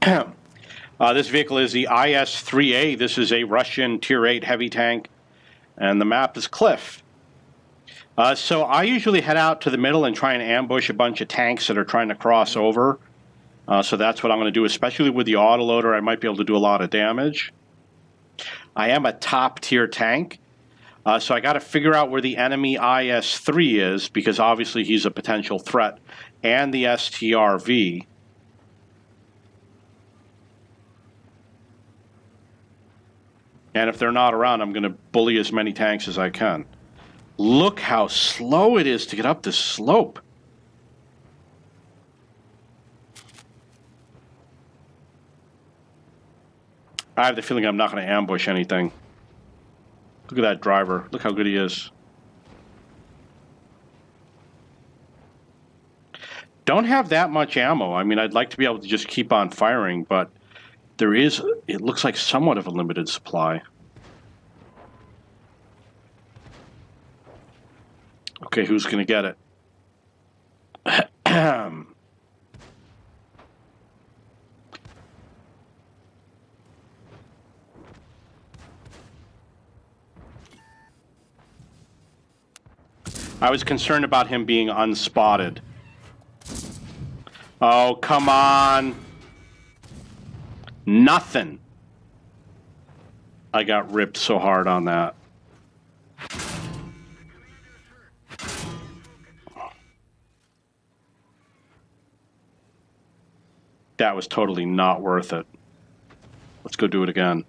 This vehicle is the IS-3A. This is a Russian Tier 8 heavy tank, and the map is Cliff. So I usually head out to the middle and try and ambush a bunch of tanks that are trying to cross over. So that's what I'm going to do, especially with the autoloader. I might be able to do a lot of damage. I am a top-tier tank, so I got to figure out where the enemy IS-3 is, because obviously he's a potential threat, and the STRV. And if they're not around, I'm going to bully as many tanks as I can. Look how slow it is to get up this slope. I have the feeling I'm not going to ambush anything. Look at that driver. Look how good he is. Don't have that much ammo. I mean, I'd like to be able to just keep on firing, but there is, it looks like somewhat of a limited supply. Okay, who's going to get it? I was concerned about him being unspotted. Oh, come on. Nothing. I got ripped so hard on that. That was totally not worth it. Let's go do it again.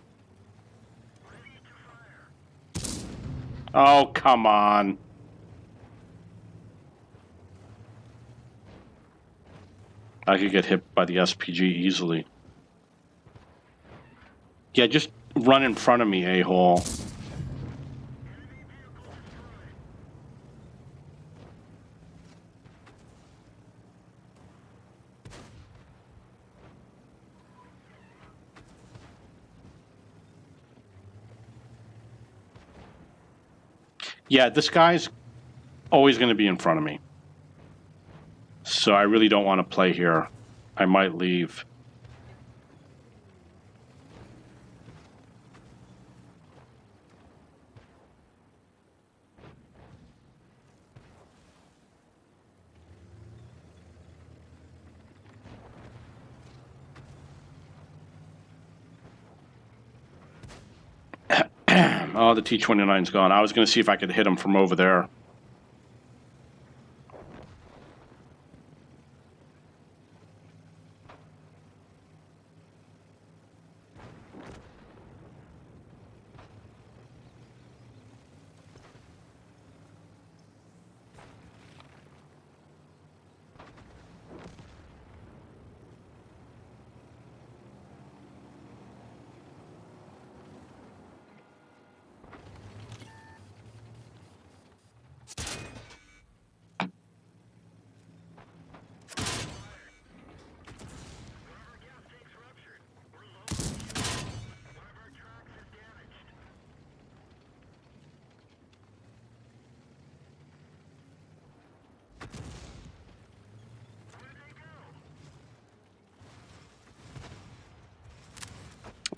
Oh, come on. I could get hit by the SPG easily. Yeah, just run in front of me, a-hole. Yeah, this guy's always going to be in front of me. So I really don't want to play here. I might leave. Oh, the T-29's gone. I was going to see if I could hit him from over there.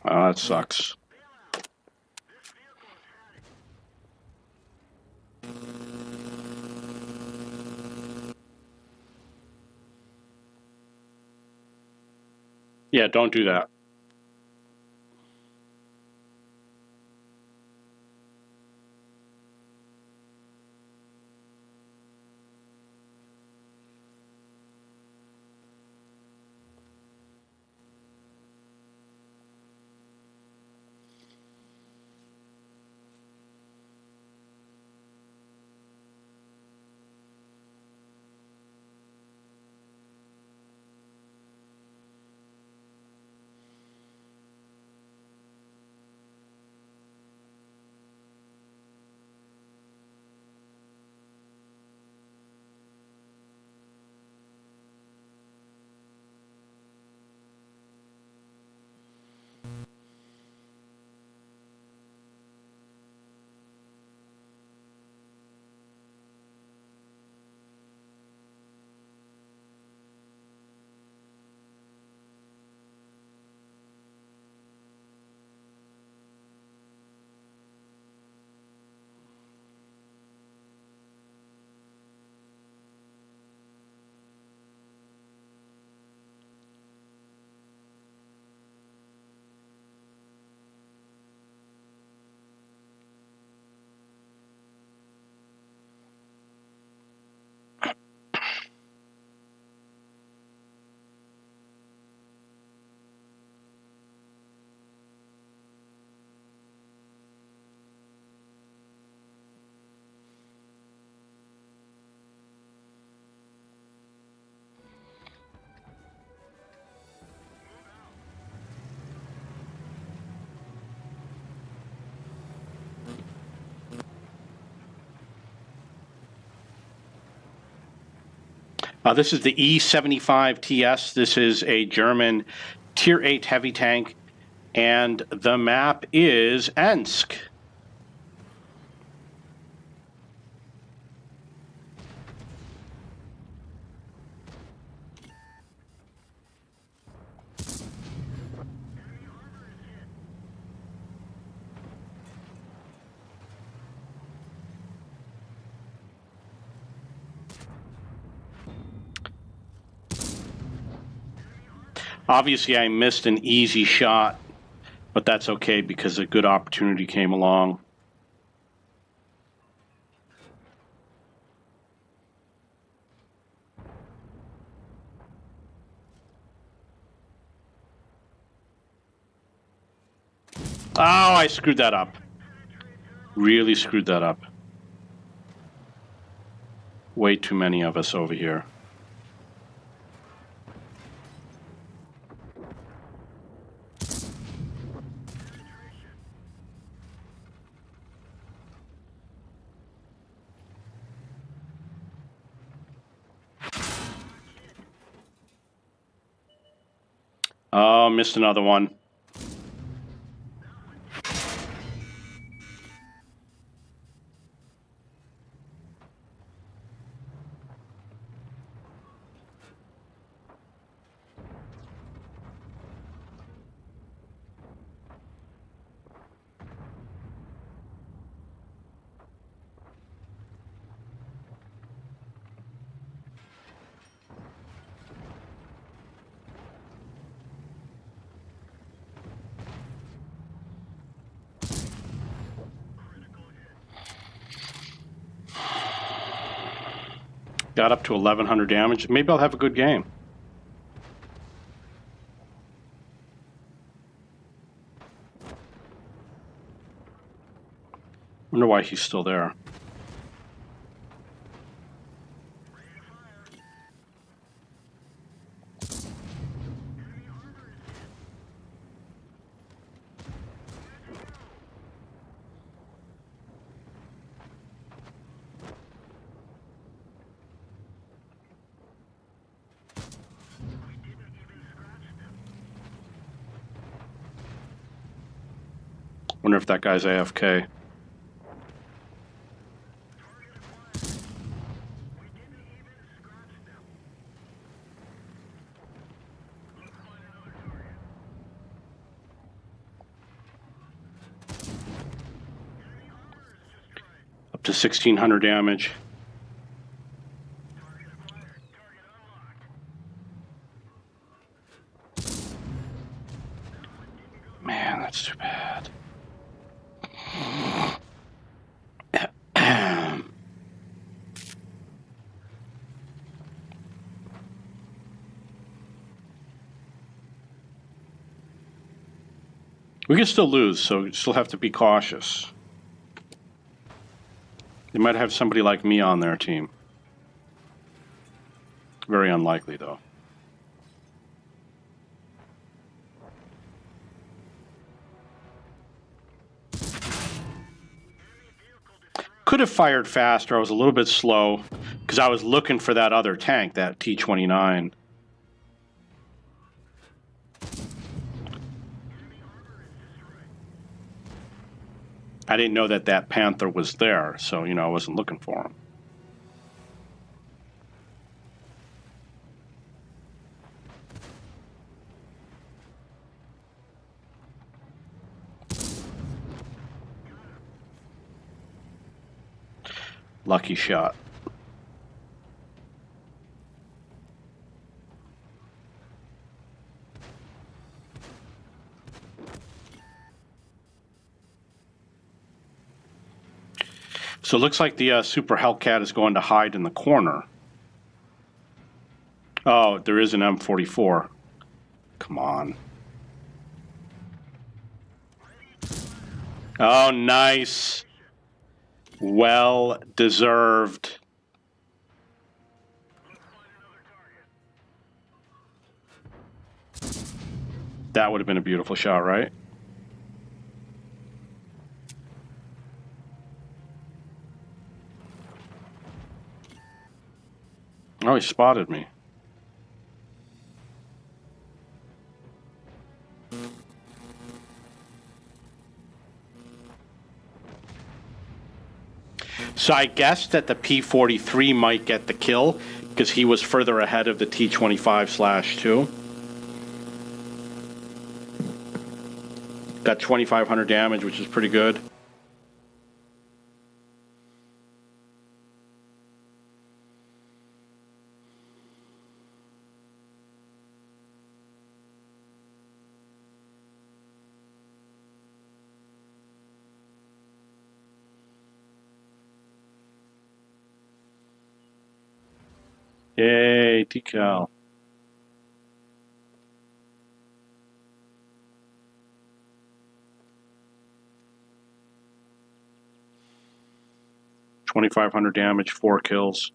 Oh, that sucks. Yeah, don't do that. This is the E75TS. This is a German Tier 8 heavy tank, and the map is Ensk. Obviously, I missed an easy shot, but that's okay because a good opportunity came along. Oh, I screwed that up. Really screwed that up. Way too many of us over here. Oh, missed another one. Got up to 1,100 damage. Maybe I'll have a good game. Wonder why he's still there. Wonder if that guy's AFK. Up to 1,600 damage. Man, that's too bad. We can still lose, so you still have to be cautious. They might have somebody like me on their team. Very unlikely, though. Could have fired faster. I was a little bit slow because I was looking for that other tank, that T-29. I didn't know that that Panther was there, so, you know, I wasn't looking for him. Lucky shot. So it looks like the Super Hellcat is going to hide in the corner. Oh, there is an M44. Come on. Oh, nice. Well deserved. That would have been a beautiful shot, right? Oh, he spotted me. So I guessed that the P-43 might get the kill because he was further ahead of the T-25/2. Got 2,500 damage, which is pretty good. Yay, decal. $2,500 damage, 4 kills.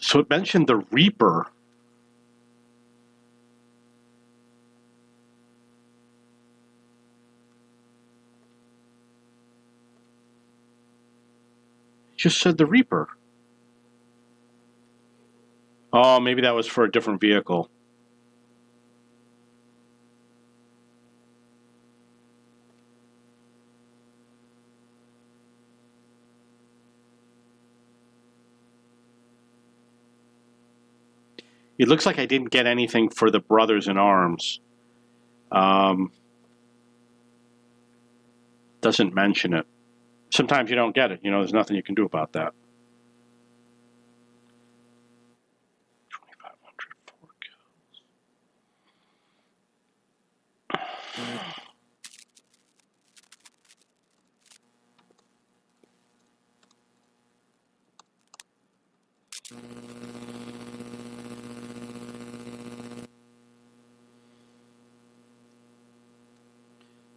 So it mentioned the Reaper. It just said the Reaper. Oh, maybe that was for a different vehicle. It looks like I didn't get anything for the Brothers in Arms. Doesn't mention it. Sometimes you don't get it. You know, there's nothing you can do about that. 2,500, 4 kills.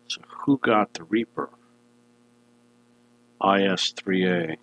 So who got the Reaper? IS-3A.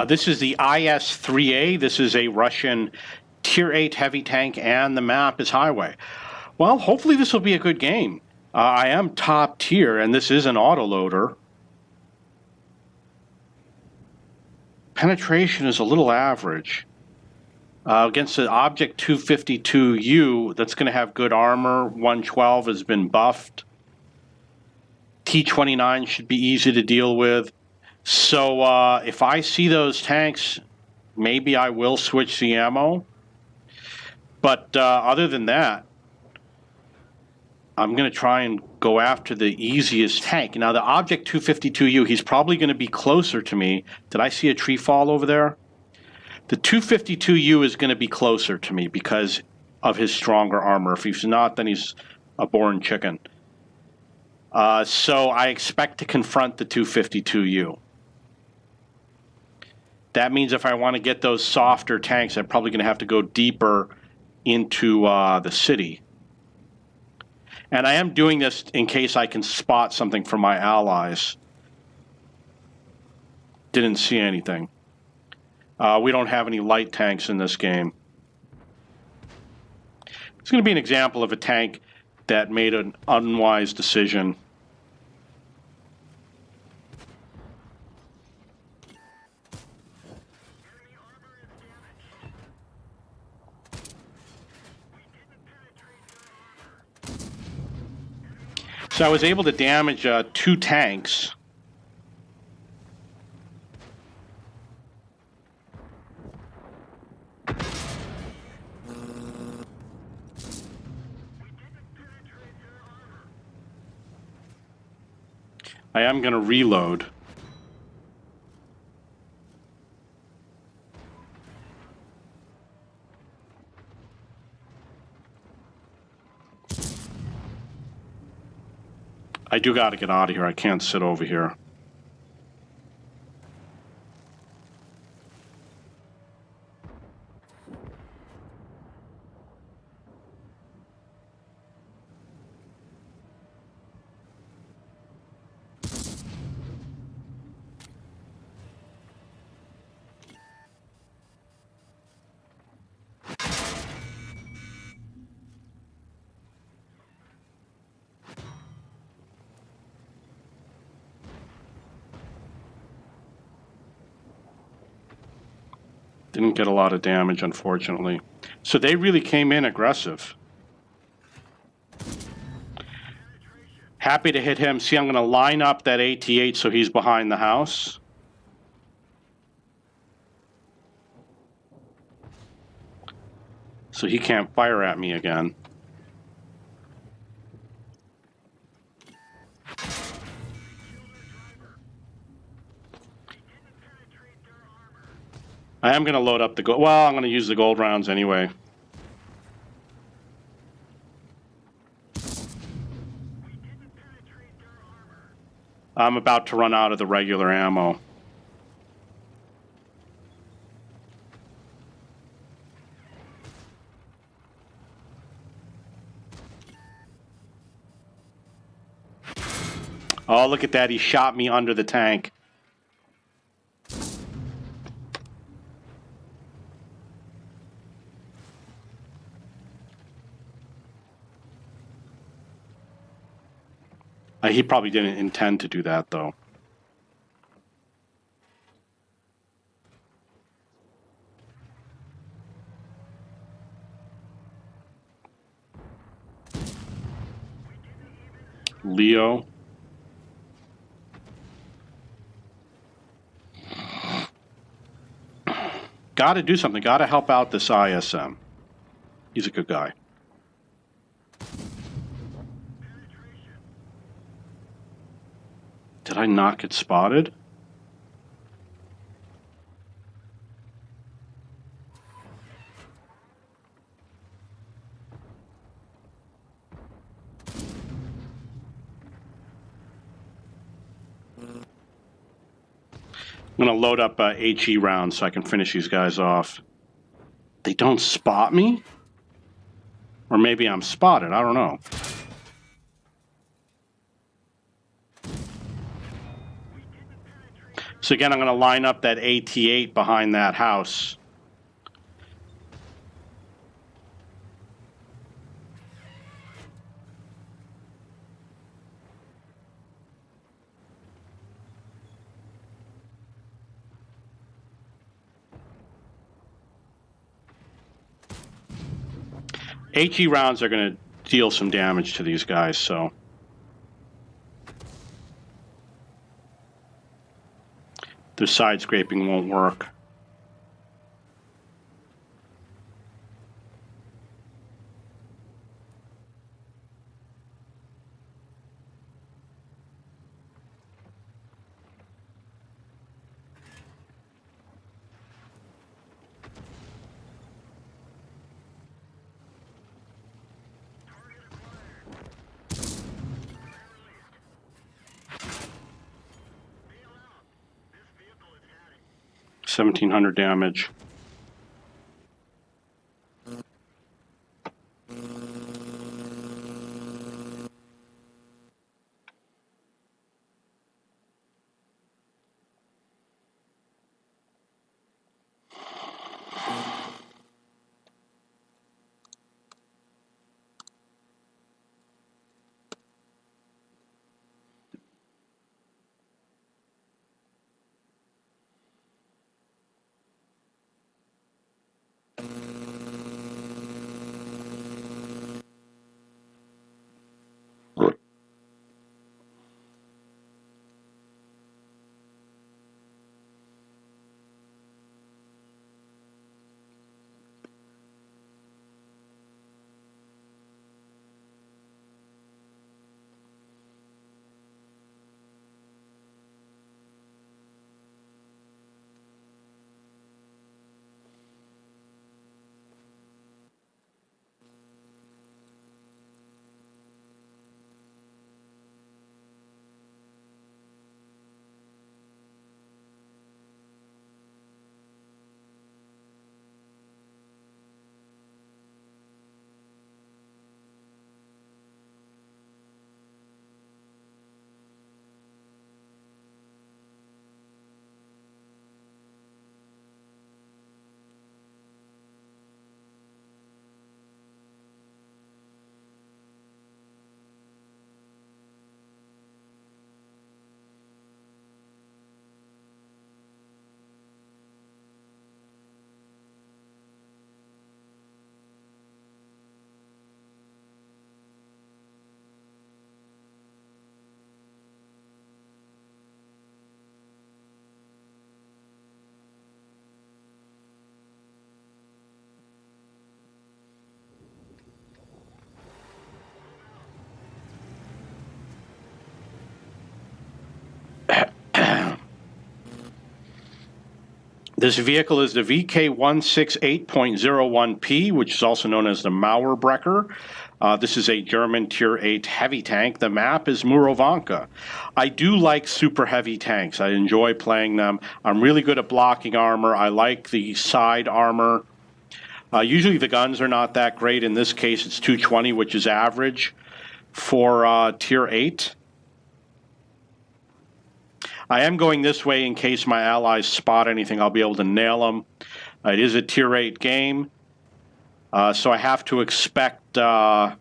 This is the IS-3A. This is a Russian Tier 8 heavy tank, and the map is highway. Well, hopefully this will be a good game. I am top tier, and this is an autoloader. Penetration is a little average. Against the Object 252U, that's going to have good armor. 112 has been buffed. T-29 should be easy to deal with. So if I see those tanks, maybe I will switch the ammo. But other than that, I'm going to try and go after the easiest tank. Now, the Object 252U, he's probably going to be closer to me. Did I see a tree fall over there? The 252U is going to be closer to me because of his stronger armor. If he's not, then he's a born chicken. So I expect to confront the 252U. That means if I want to get those softer tanks, I'm probably going to have to go deeper into the city. And I am doing this in case I can spot something from my allies. Didn't see anything. We don't have any light tanks in this game. It's going to be an example of a tank that made an unwise decision. So I was able to damage 2 tanks. I am going to reload. I do got to get out of here. I can't sit over here. Didn't get a lot of damage, unfortunately. So they really came in aggressive. Happy to hit him. See, I'm going to line up that AT-8 so he's behind the house. So he can't fire at me again. I am going to load up the gold. Well, I'm going to use the gold rounds anyway. I'm about to run out of the regular ammo. Oh, look at that. He shot me under the tank. He probably didn't intend to do that, though. Leo. Gotta do something. Gotta help out this ISM. He's a good guy. Did I not get spotted? I'm going to load up HE rounds so I can finish these guys off. They don't spot me? Or maybe I'm spotted. I don't know. So again, I'm going to line up that AT-8 behind that house. HE rounds are going to deal some damage to these guys, so. Their side scraping won't work. $1,700 damage. This vehicle is the VK168.01P, which is also known as the Mauerbrecher. This is a German Tier 8 heavy tank. The map is Murovanka. I do like super heavy tanks. I enjoy playing them. I'm really good at blocking armor. I like the side armor. Usually the guns are not that great. In this case, it's 220, which is average for Tier 8. I am going this way in case my allies spot anything. I'll be able to nail them. It is a Tier 8 game, so I have to expect, that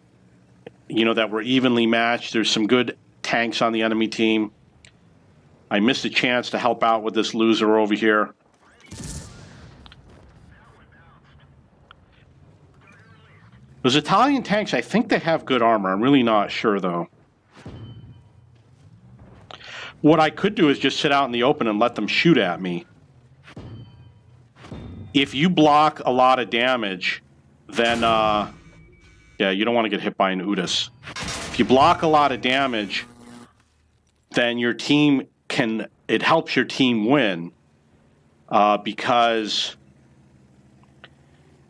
we're evenly matched. There's some good tanks on the enemy team. I missed a chance to help out with this loser over here. Those Italian tanks, I think they have good armor. I'm really not sure, though. What I could do is just sit out in the open and let them shoot at me. If you block a lot of damage, then, yeah, you don't want to get hit by an Udis. If you block a lot of damage, then your team it helps your team win, because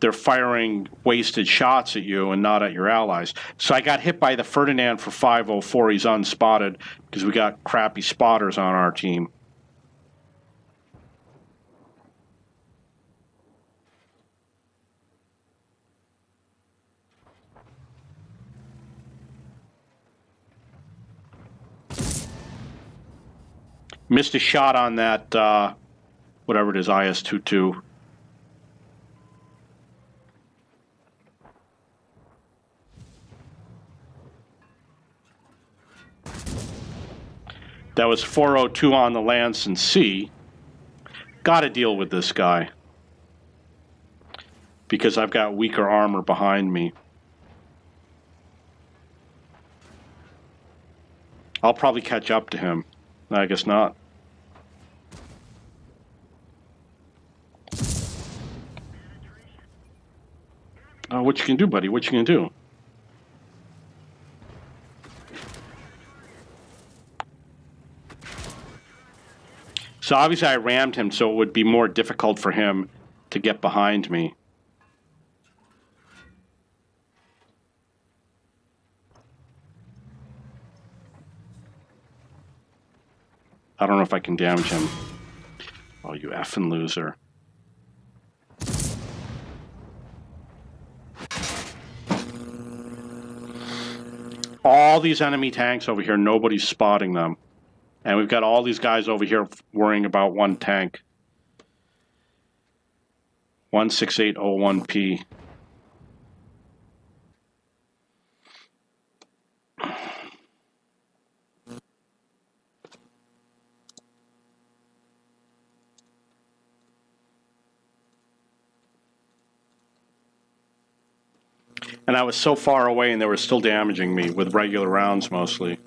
they're firing wasted shots at you and not at your allies. So I got hit by the Ferdinand for 504. He's unspotted because we got crappy spotters on our team. Missed a shot on that, whatever it is, IS-22. That was 402 on the Lance and C. Got to deal with this guy because I've got weaker armor behind me. I'll probably catch up to him. I guess not. Oh, what you can do, buddy? What you can do? So obviously I rammed him, so it would be more difficult for him to get behind me. I don't know if I can damage him. Oh, you effing loser. All these enemy tanks over here, nobody's spotting them. And we've got all these guys over here worrying about one tank. 16801P. And I was so far away and they were still damaging me with regular rounds mostly.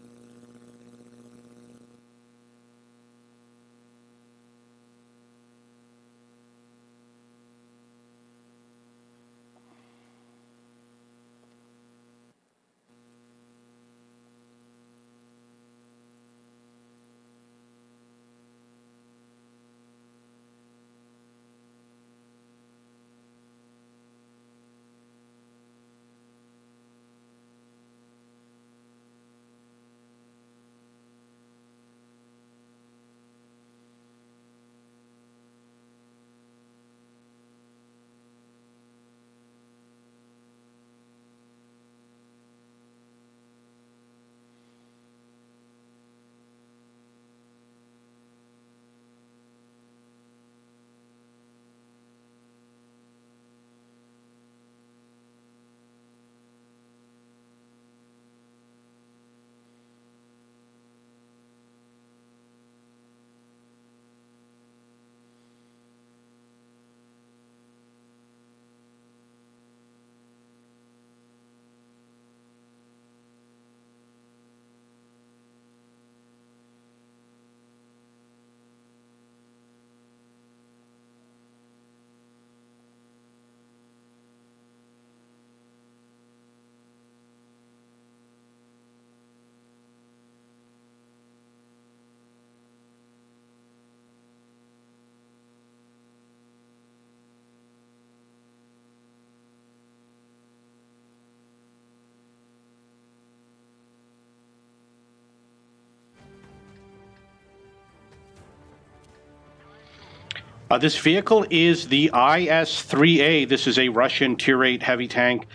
This vehicle is the IS-3A. This is a Russian Tier 8 heavy tank.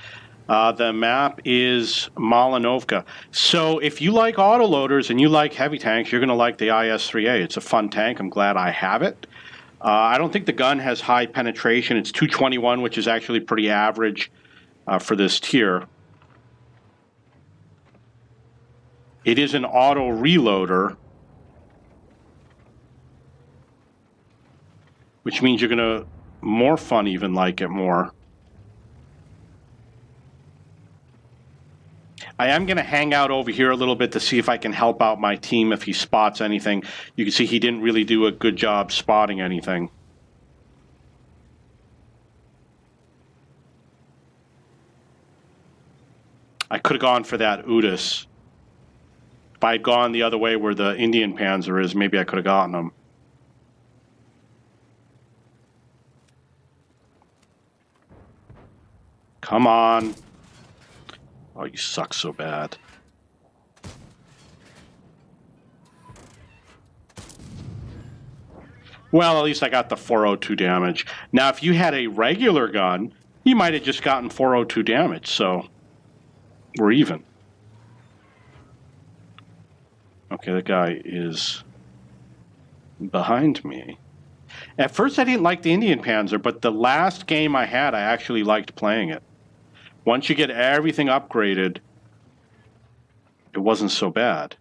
The map is Malinovka. So if you like autoloaders and you like heavy tanks, you're going to like the IS-3A. It's a fun tank. I'm glad I have it. I don't think the gun has high penetration. It's 221, which is actually pretty average for this tier. It is an auto reloader, which means you're going to more fun even like it more. I am going to hang out over here a little bit to see if I can help out my team if he spots anything. You can see he didn't really do a good job spotting anything. I could have gone for that Udis. If I had gone the other way where the Indian Panzer is, maybe I could have gotten him. Come on. Oh, you suck so bad. Well, at least I got the 402 damage. Now, if you had a regular gun, you might have just gotten 402 damage, so we're even. Okay, that guy is behind me. At first, I didn't like the Indian Panzer, but the last game I had, I actually liked playing it. Once you get everything upgraded, it wasn't so bad.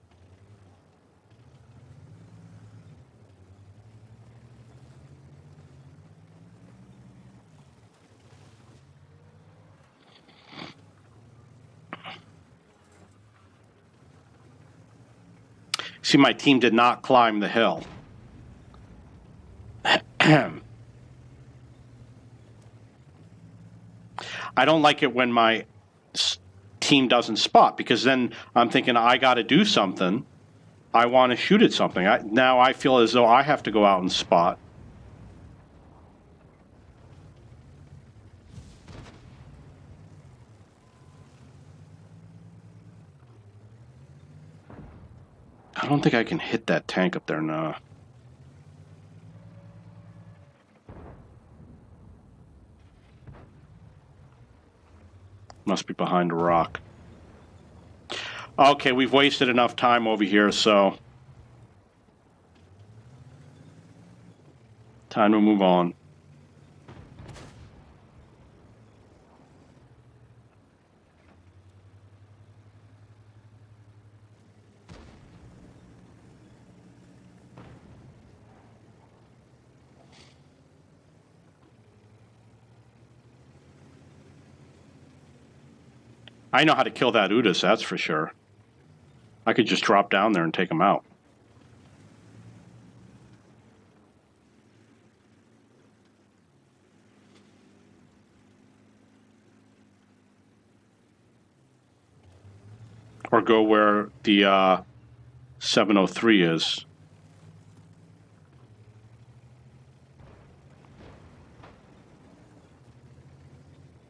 See, my team did not climb the hill. I don't like it when my team doesn't spot, because then I'm thinking I got to do something. I want to shoot at something. Now I feel as though I have to go out and spot. I don't think I can hit that tank up there now. Must be behind a rock. Okay, we've wasted enough time over here, so time to move on. I know how to kill that Udis, that's for sure. I could just drop down there and take him out. Or go where the 703 is.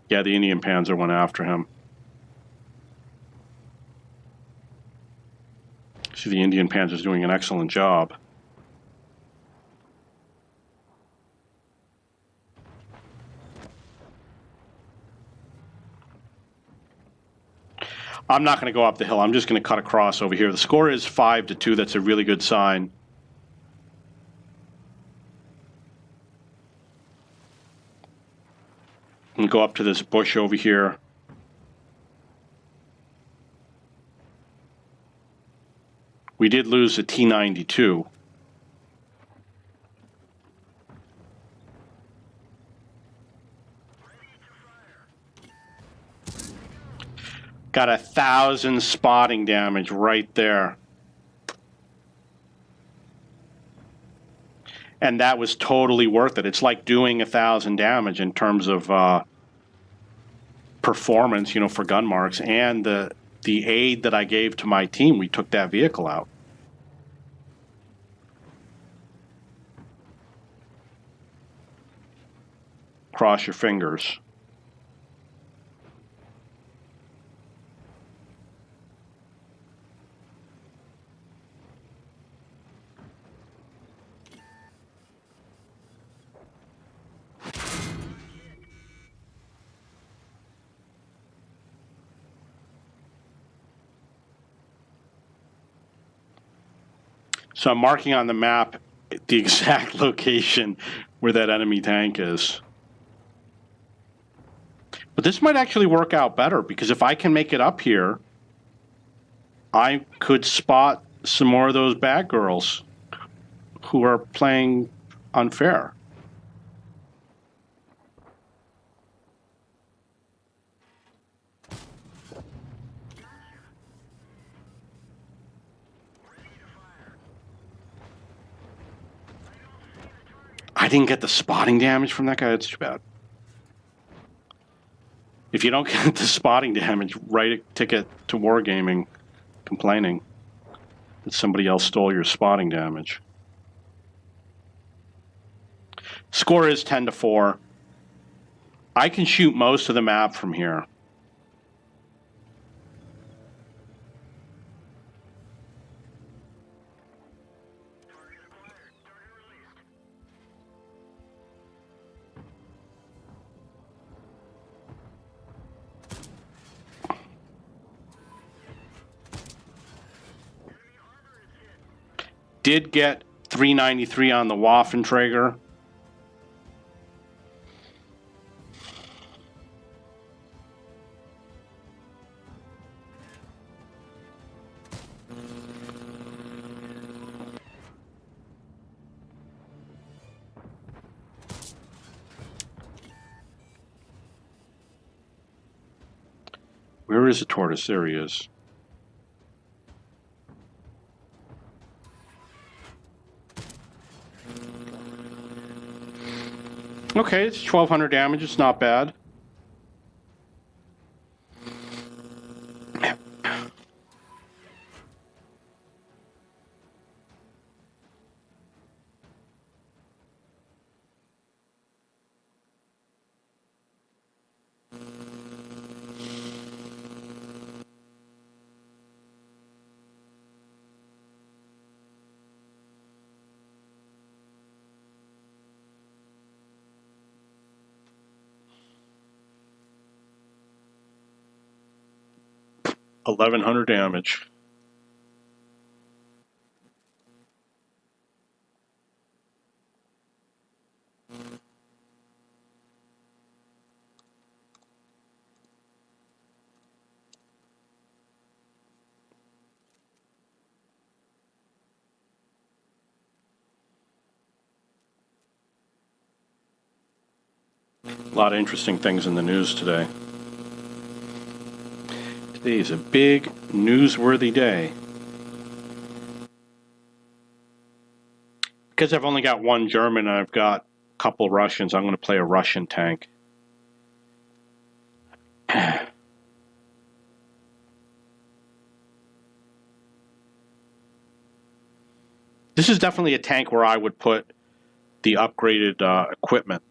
Yeah, the Indian Panzer went after him. See, the Indian Panzer's doing an excellent job. I'm not going to go up the hill. I'm just going to cut across over here. The score is 5-2. That's a really good sign. And go up to this bush over here. We did lose a T-92. Got 1,000 spotting damage right there. And that was totally worth it. It's like doing 1,000 damage in terms of performance, you know, for gun marks, and the aid that I gave to my team. We took that vehicle out. Cross your fingers. So I'm marking on the map the exact location where that enemy tank is. But this might actually work out better, because if I can make it up here, I could spot some more of those bad girls who are playing unfair. I didn't get the spotting damage from that guy. That's too bad. If you don't get the spotting damage, write a ticket to Wargaming complaining that somebody else stole your spotting damage. Score is 10-4. I can shoot most of the map from here. Did get 393 on the Waffenträger. Where is the tortoise? There he is. Okay, it's 1,200 damage. It's not bad. $1,100 damage. A lot of interesting things in the news today. Today is a big, newsworthy day. Because I've only got one German and I've got a couple Russians, I'm going to play a Russian tank. This is definitely a tank where I would put the upgraded equipment.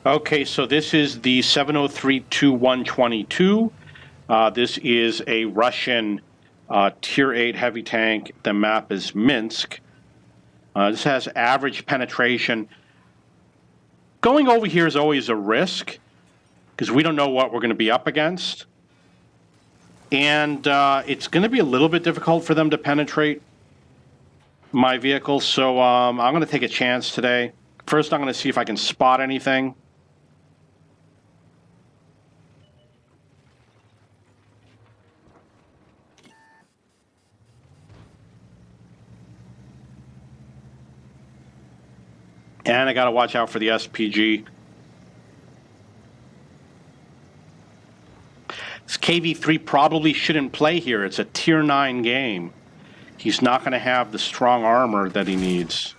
Okay, so this is the 703-2122. This is a Russian Tier 8 heavy tank. The map is Minsk. This has average penetration. Going over here is always a risk because we don't know what we're going to be up against. And it's going to be a little bit difficult for them to penetrate my vehicle, so I'm going to take a chance today. First, I'm going to see if I can spot anything. And I got to watch out for the SPG. This KV-3 probably shouldn't play here. It's a Tier 9 game. He's not going to have the strong armor that he needs.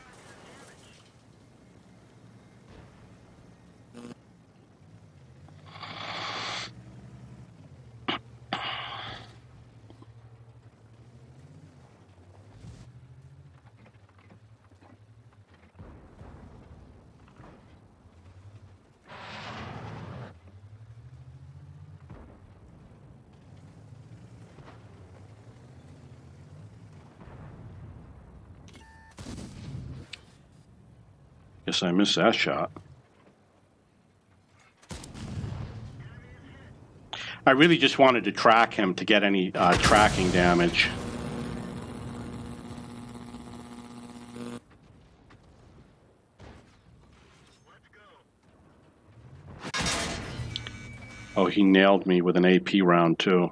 Guess I missed that shot. I really just wanted to track him to get any tracking damage. Oh, he nailed me with an AP round, too.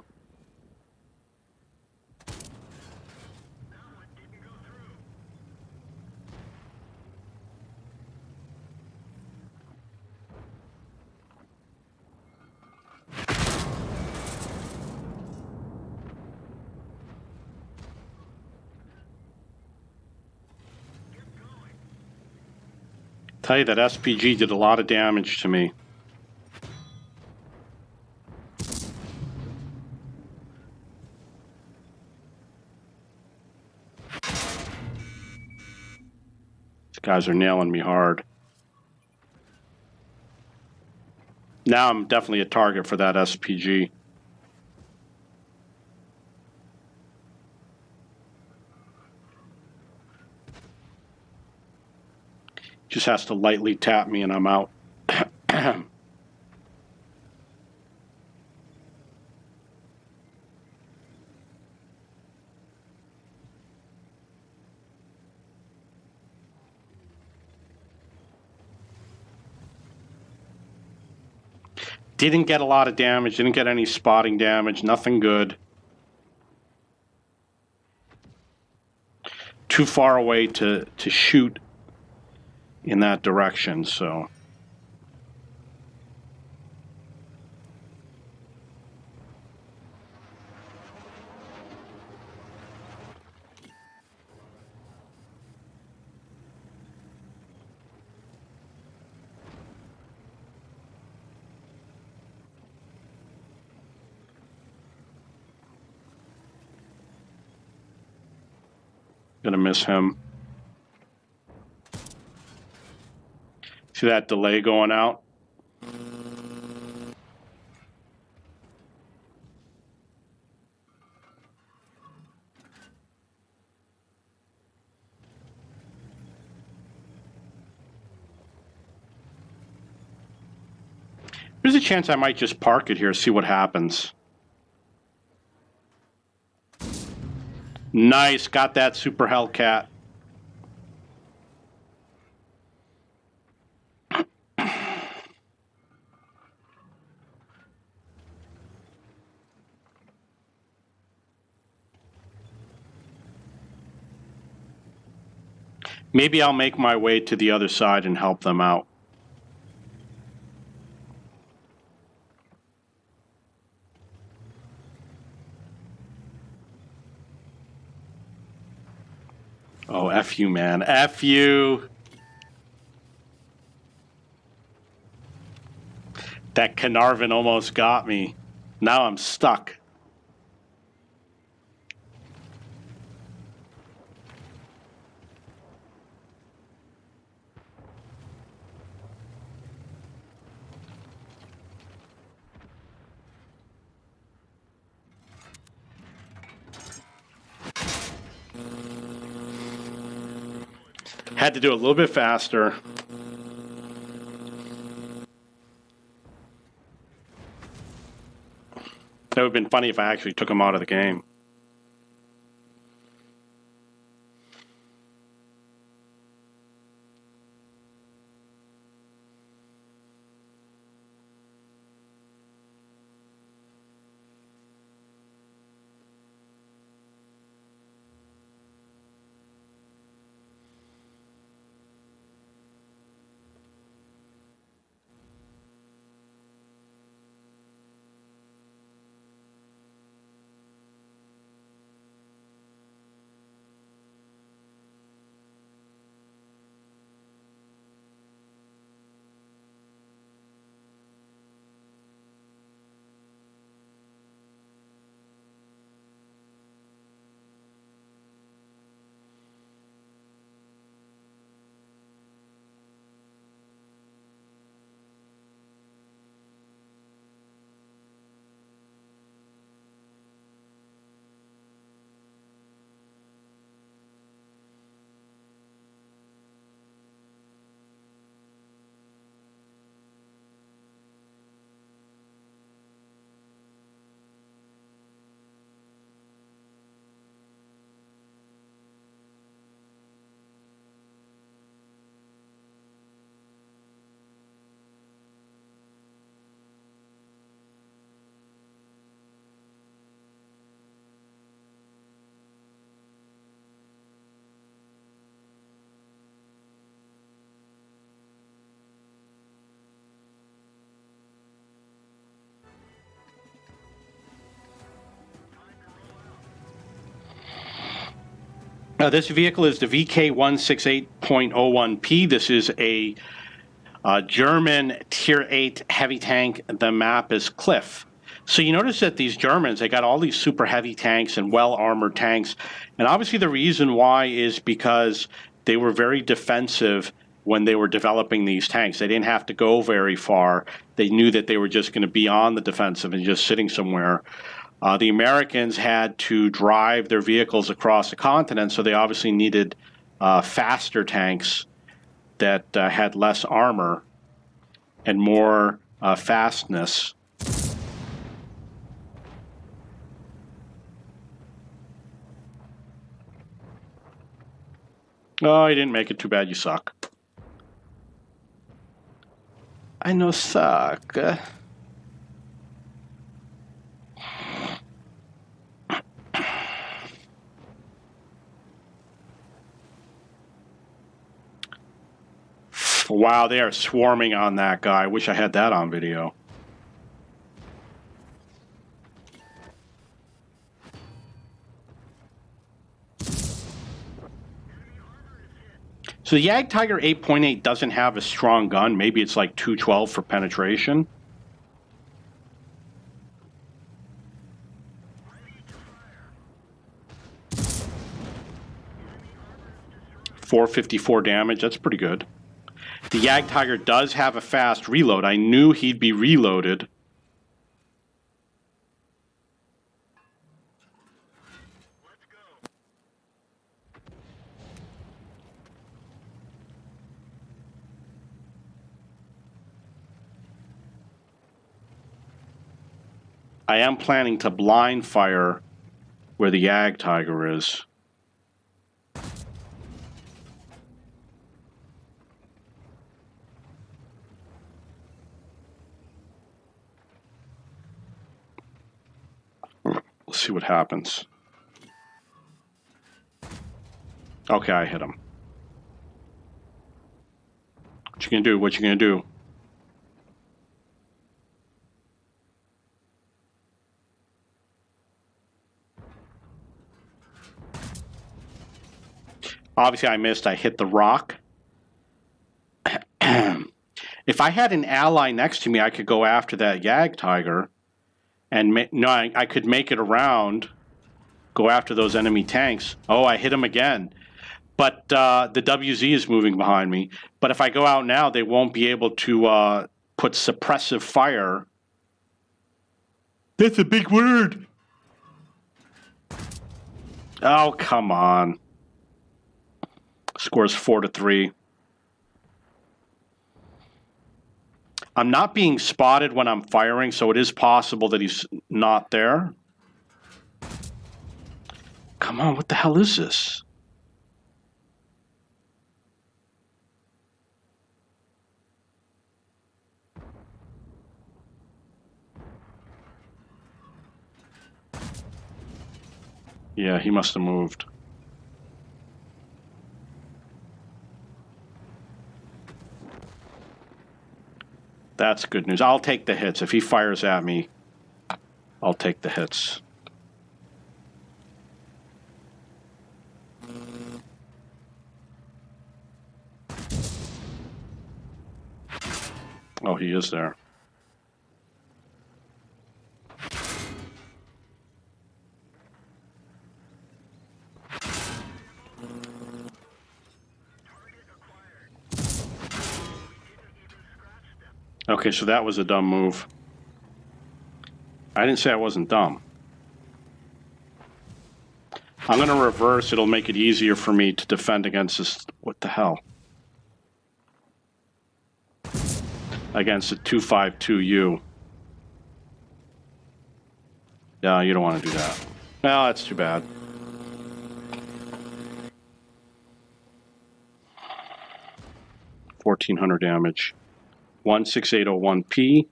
Tell you that SPG did a lot of damage to me. These guys are nailing me hard. Now I'm definitely a target for that SPG. Just has to lightly tap me and I'm out. Didn't get a lot of damage, didn't get any spotting damage, nothing good. Too far away to shoot in that direction, so. Gonna miss him. See that delay going out? There's a chance I might just park it here, see what happens. Nice, got that Super Hellcat. Maybe I'll make my way to the other side and help them out. Oh, F you, man. F you. That Carnarvon almost got me. Now I'm stuck. Had to do it a little bit faster. That would have been funny if I actually took him out of the game. This vehicle is the VK168 8.01P. This is a German Tier 8 heavy tank. The map is Cliff. So you notice that these Germans, they got all these super heavy tanks and well-armored tanks. And obviously the reason why is because they were very defensive when they were developing these tanks. They didn't have to go very far. They knew that they were just going to be on the defensive and just sitting somewhere. The Americans had to drive their vehicles across the continent, so they obviously needed faster tanks that had less armor and more fastness. Oh, you didn't make it. Too bad. You suck. I know suck. Wow, they are swarming on that guy. I wish I had that on video. So the Jagdtiger 8.8 doesn't have a strong gun. Maybe it's like 212 for penetration. .454 damage. That's pretty good. The Jagdtiger does have a fast reload. I knew he'd be reloaded. I am planning to blind fire where the Jagdtiger is. Let's see what happens. Okay, I hit him. What you gonna do? What you gonna do? Obviously, I missed. I hit the rock. If I had an ally next to me, I could go after that Jagdtiger. And no, I could make it around, go after those enemy tanks. Oh, I hit him again. But the WZ is moving behind me. But if I go out now, they won't be able to put suppressive fire. That's a big word. Oh, come on. Scores 4-3. I'm not being spotted when I'm firing, so it is possible that he's not there. Come on, what the hell is this? Yeah, he must have moved. That's good news. I'll take the hits. If he fires at me, I'll take the hits. Oh, he is there. Okay, so that was a dumb move. I didn't say I wasn't dumb. I'm going to reverse. It'll make it easier for me to defend against this. What the hell? Against the 252U. No, you don't want to do that. No, that's too bad. $1,400 damage. 16801P.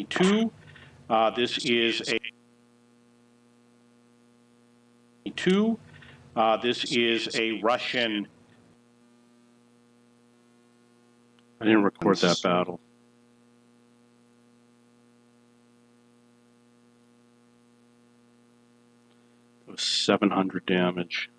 2022. This is a Russian. I didn't record that battle. It was 700 damage.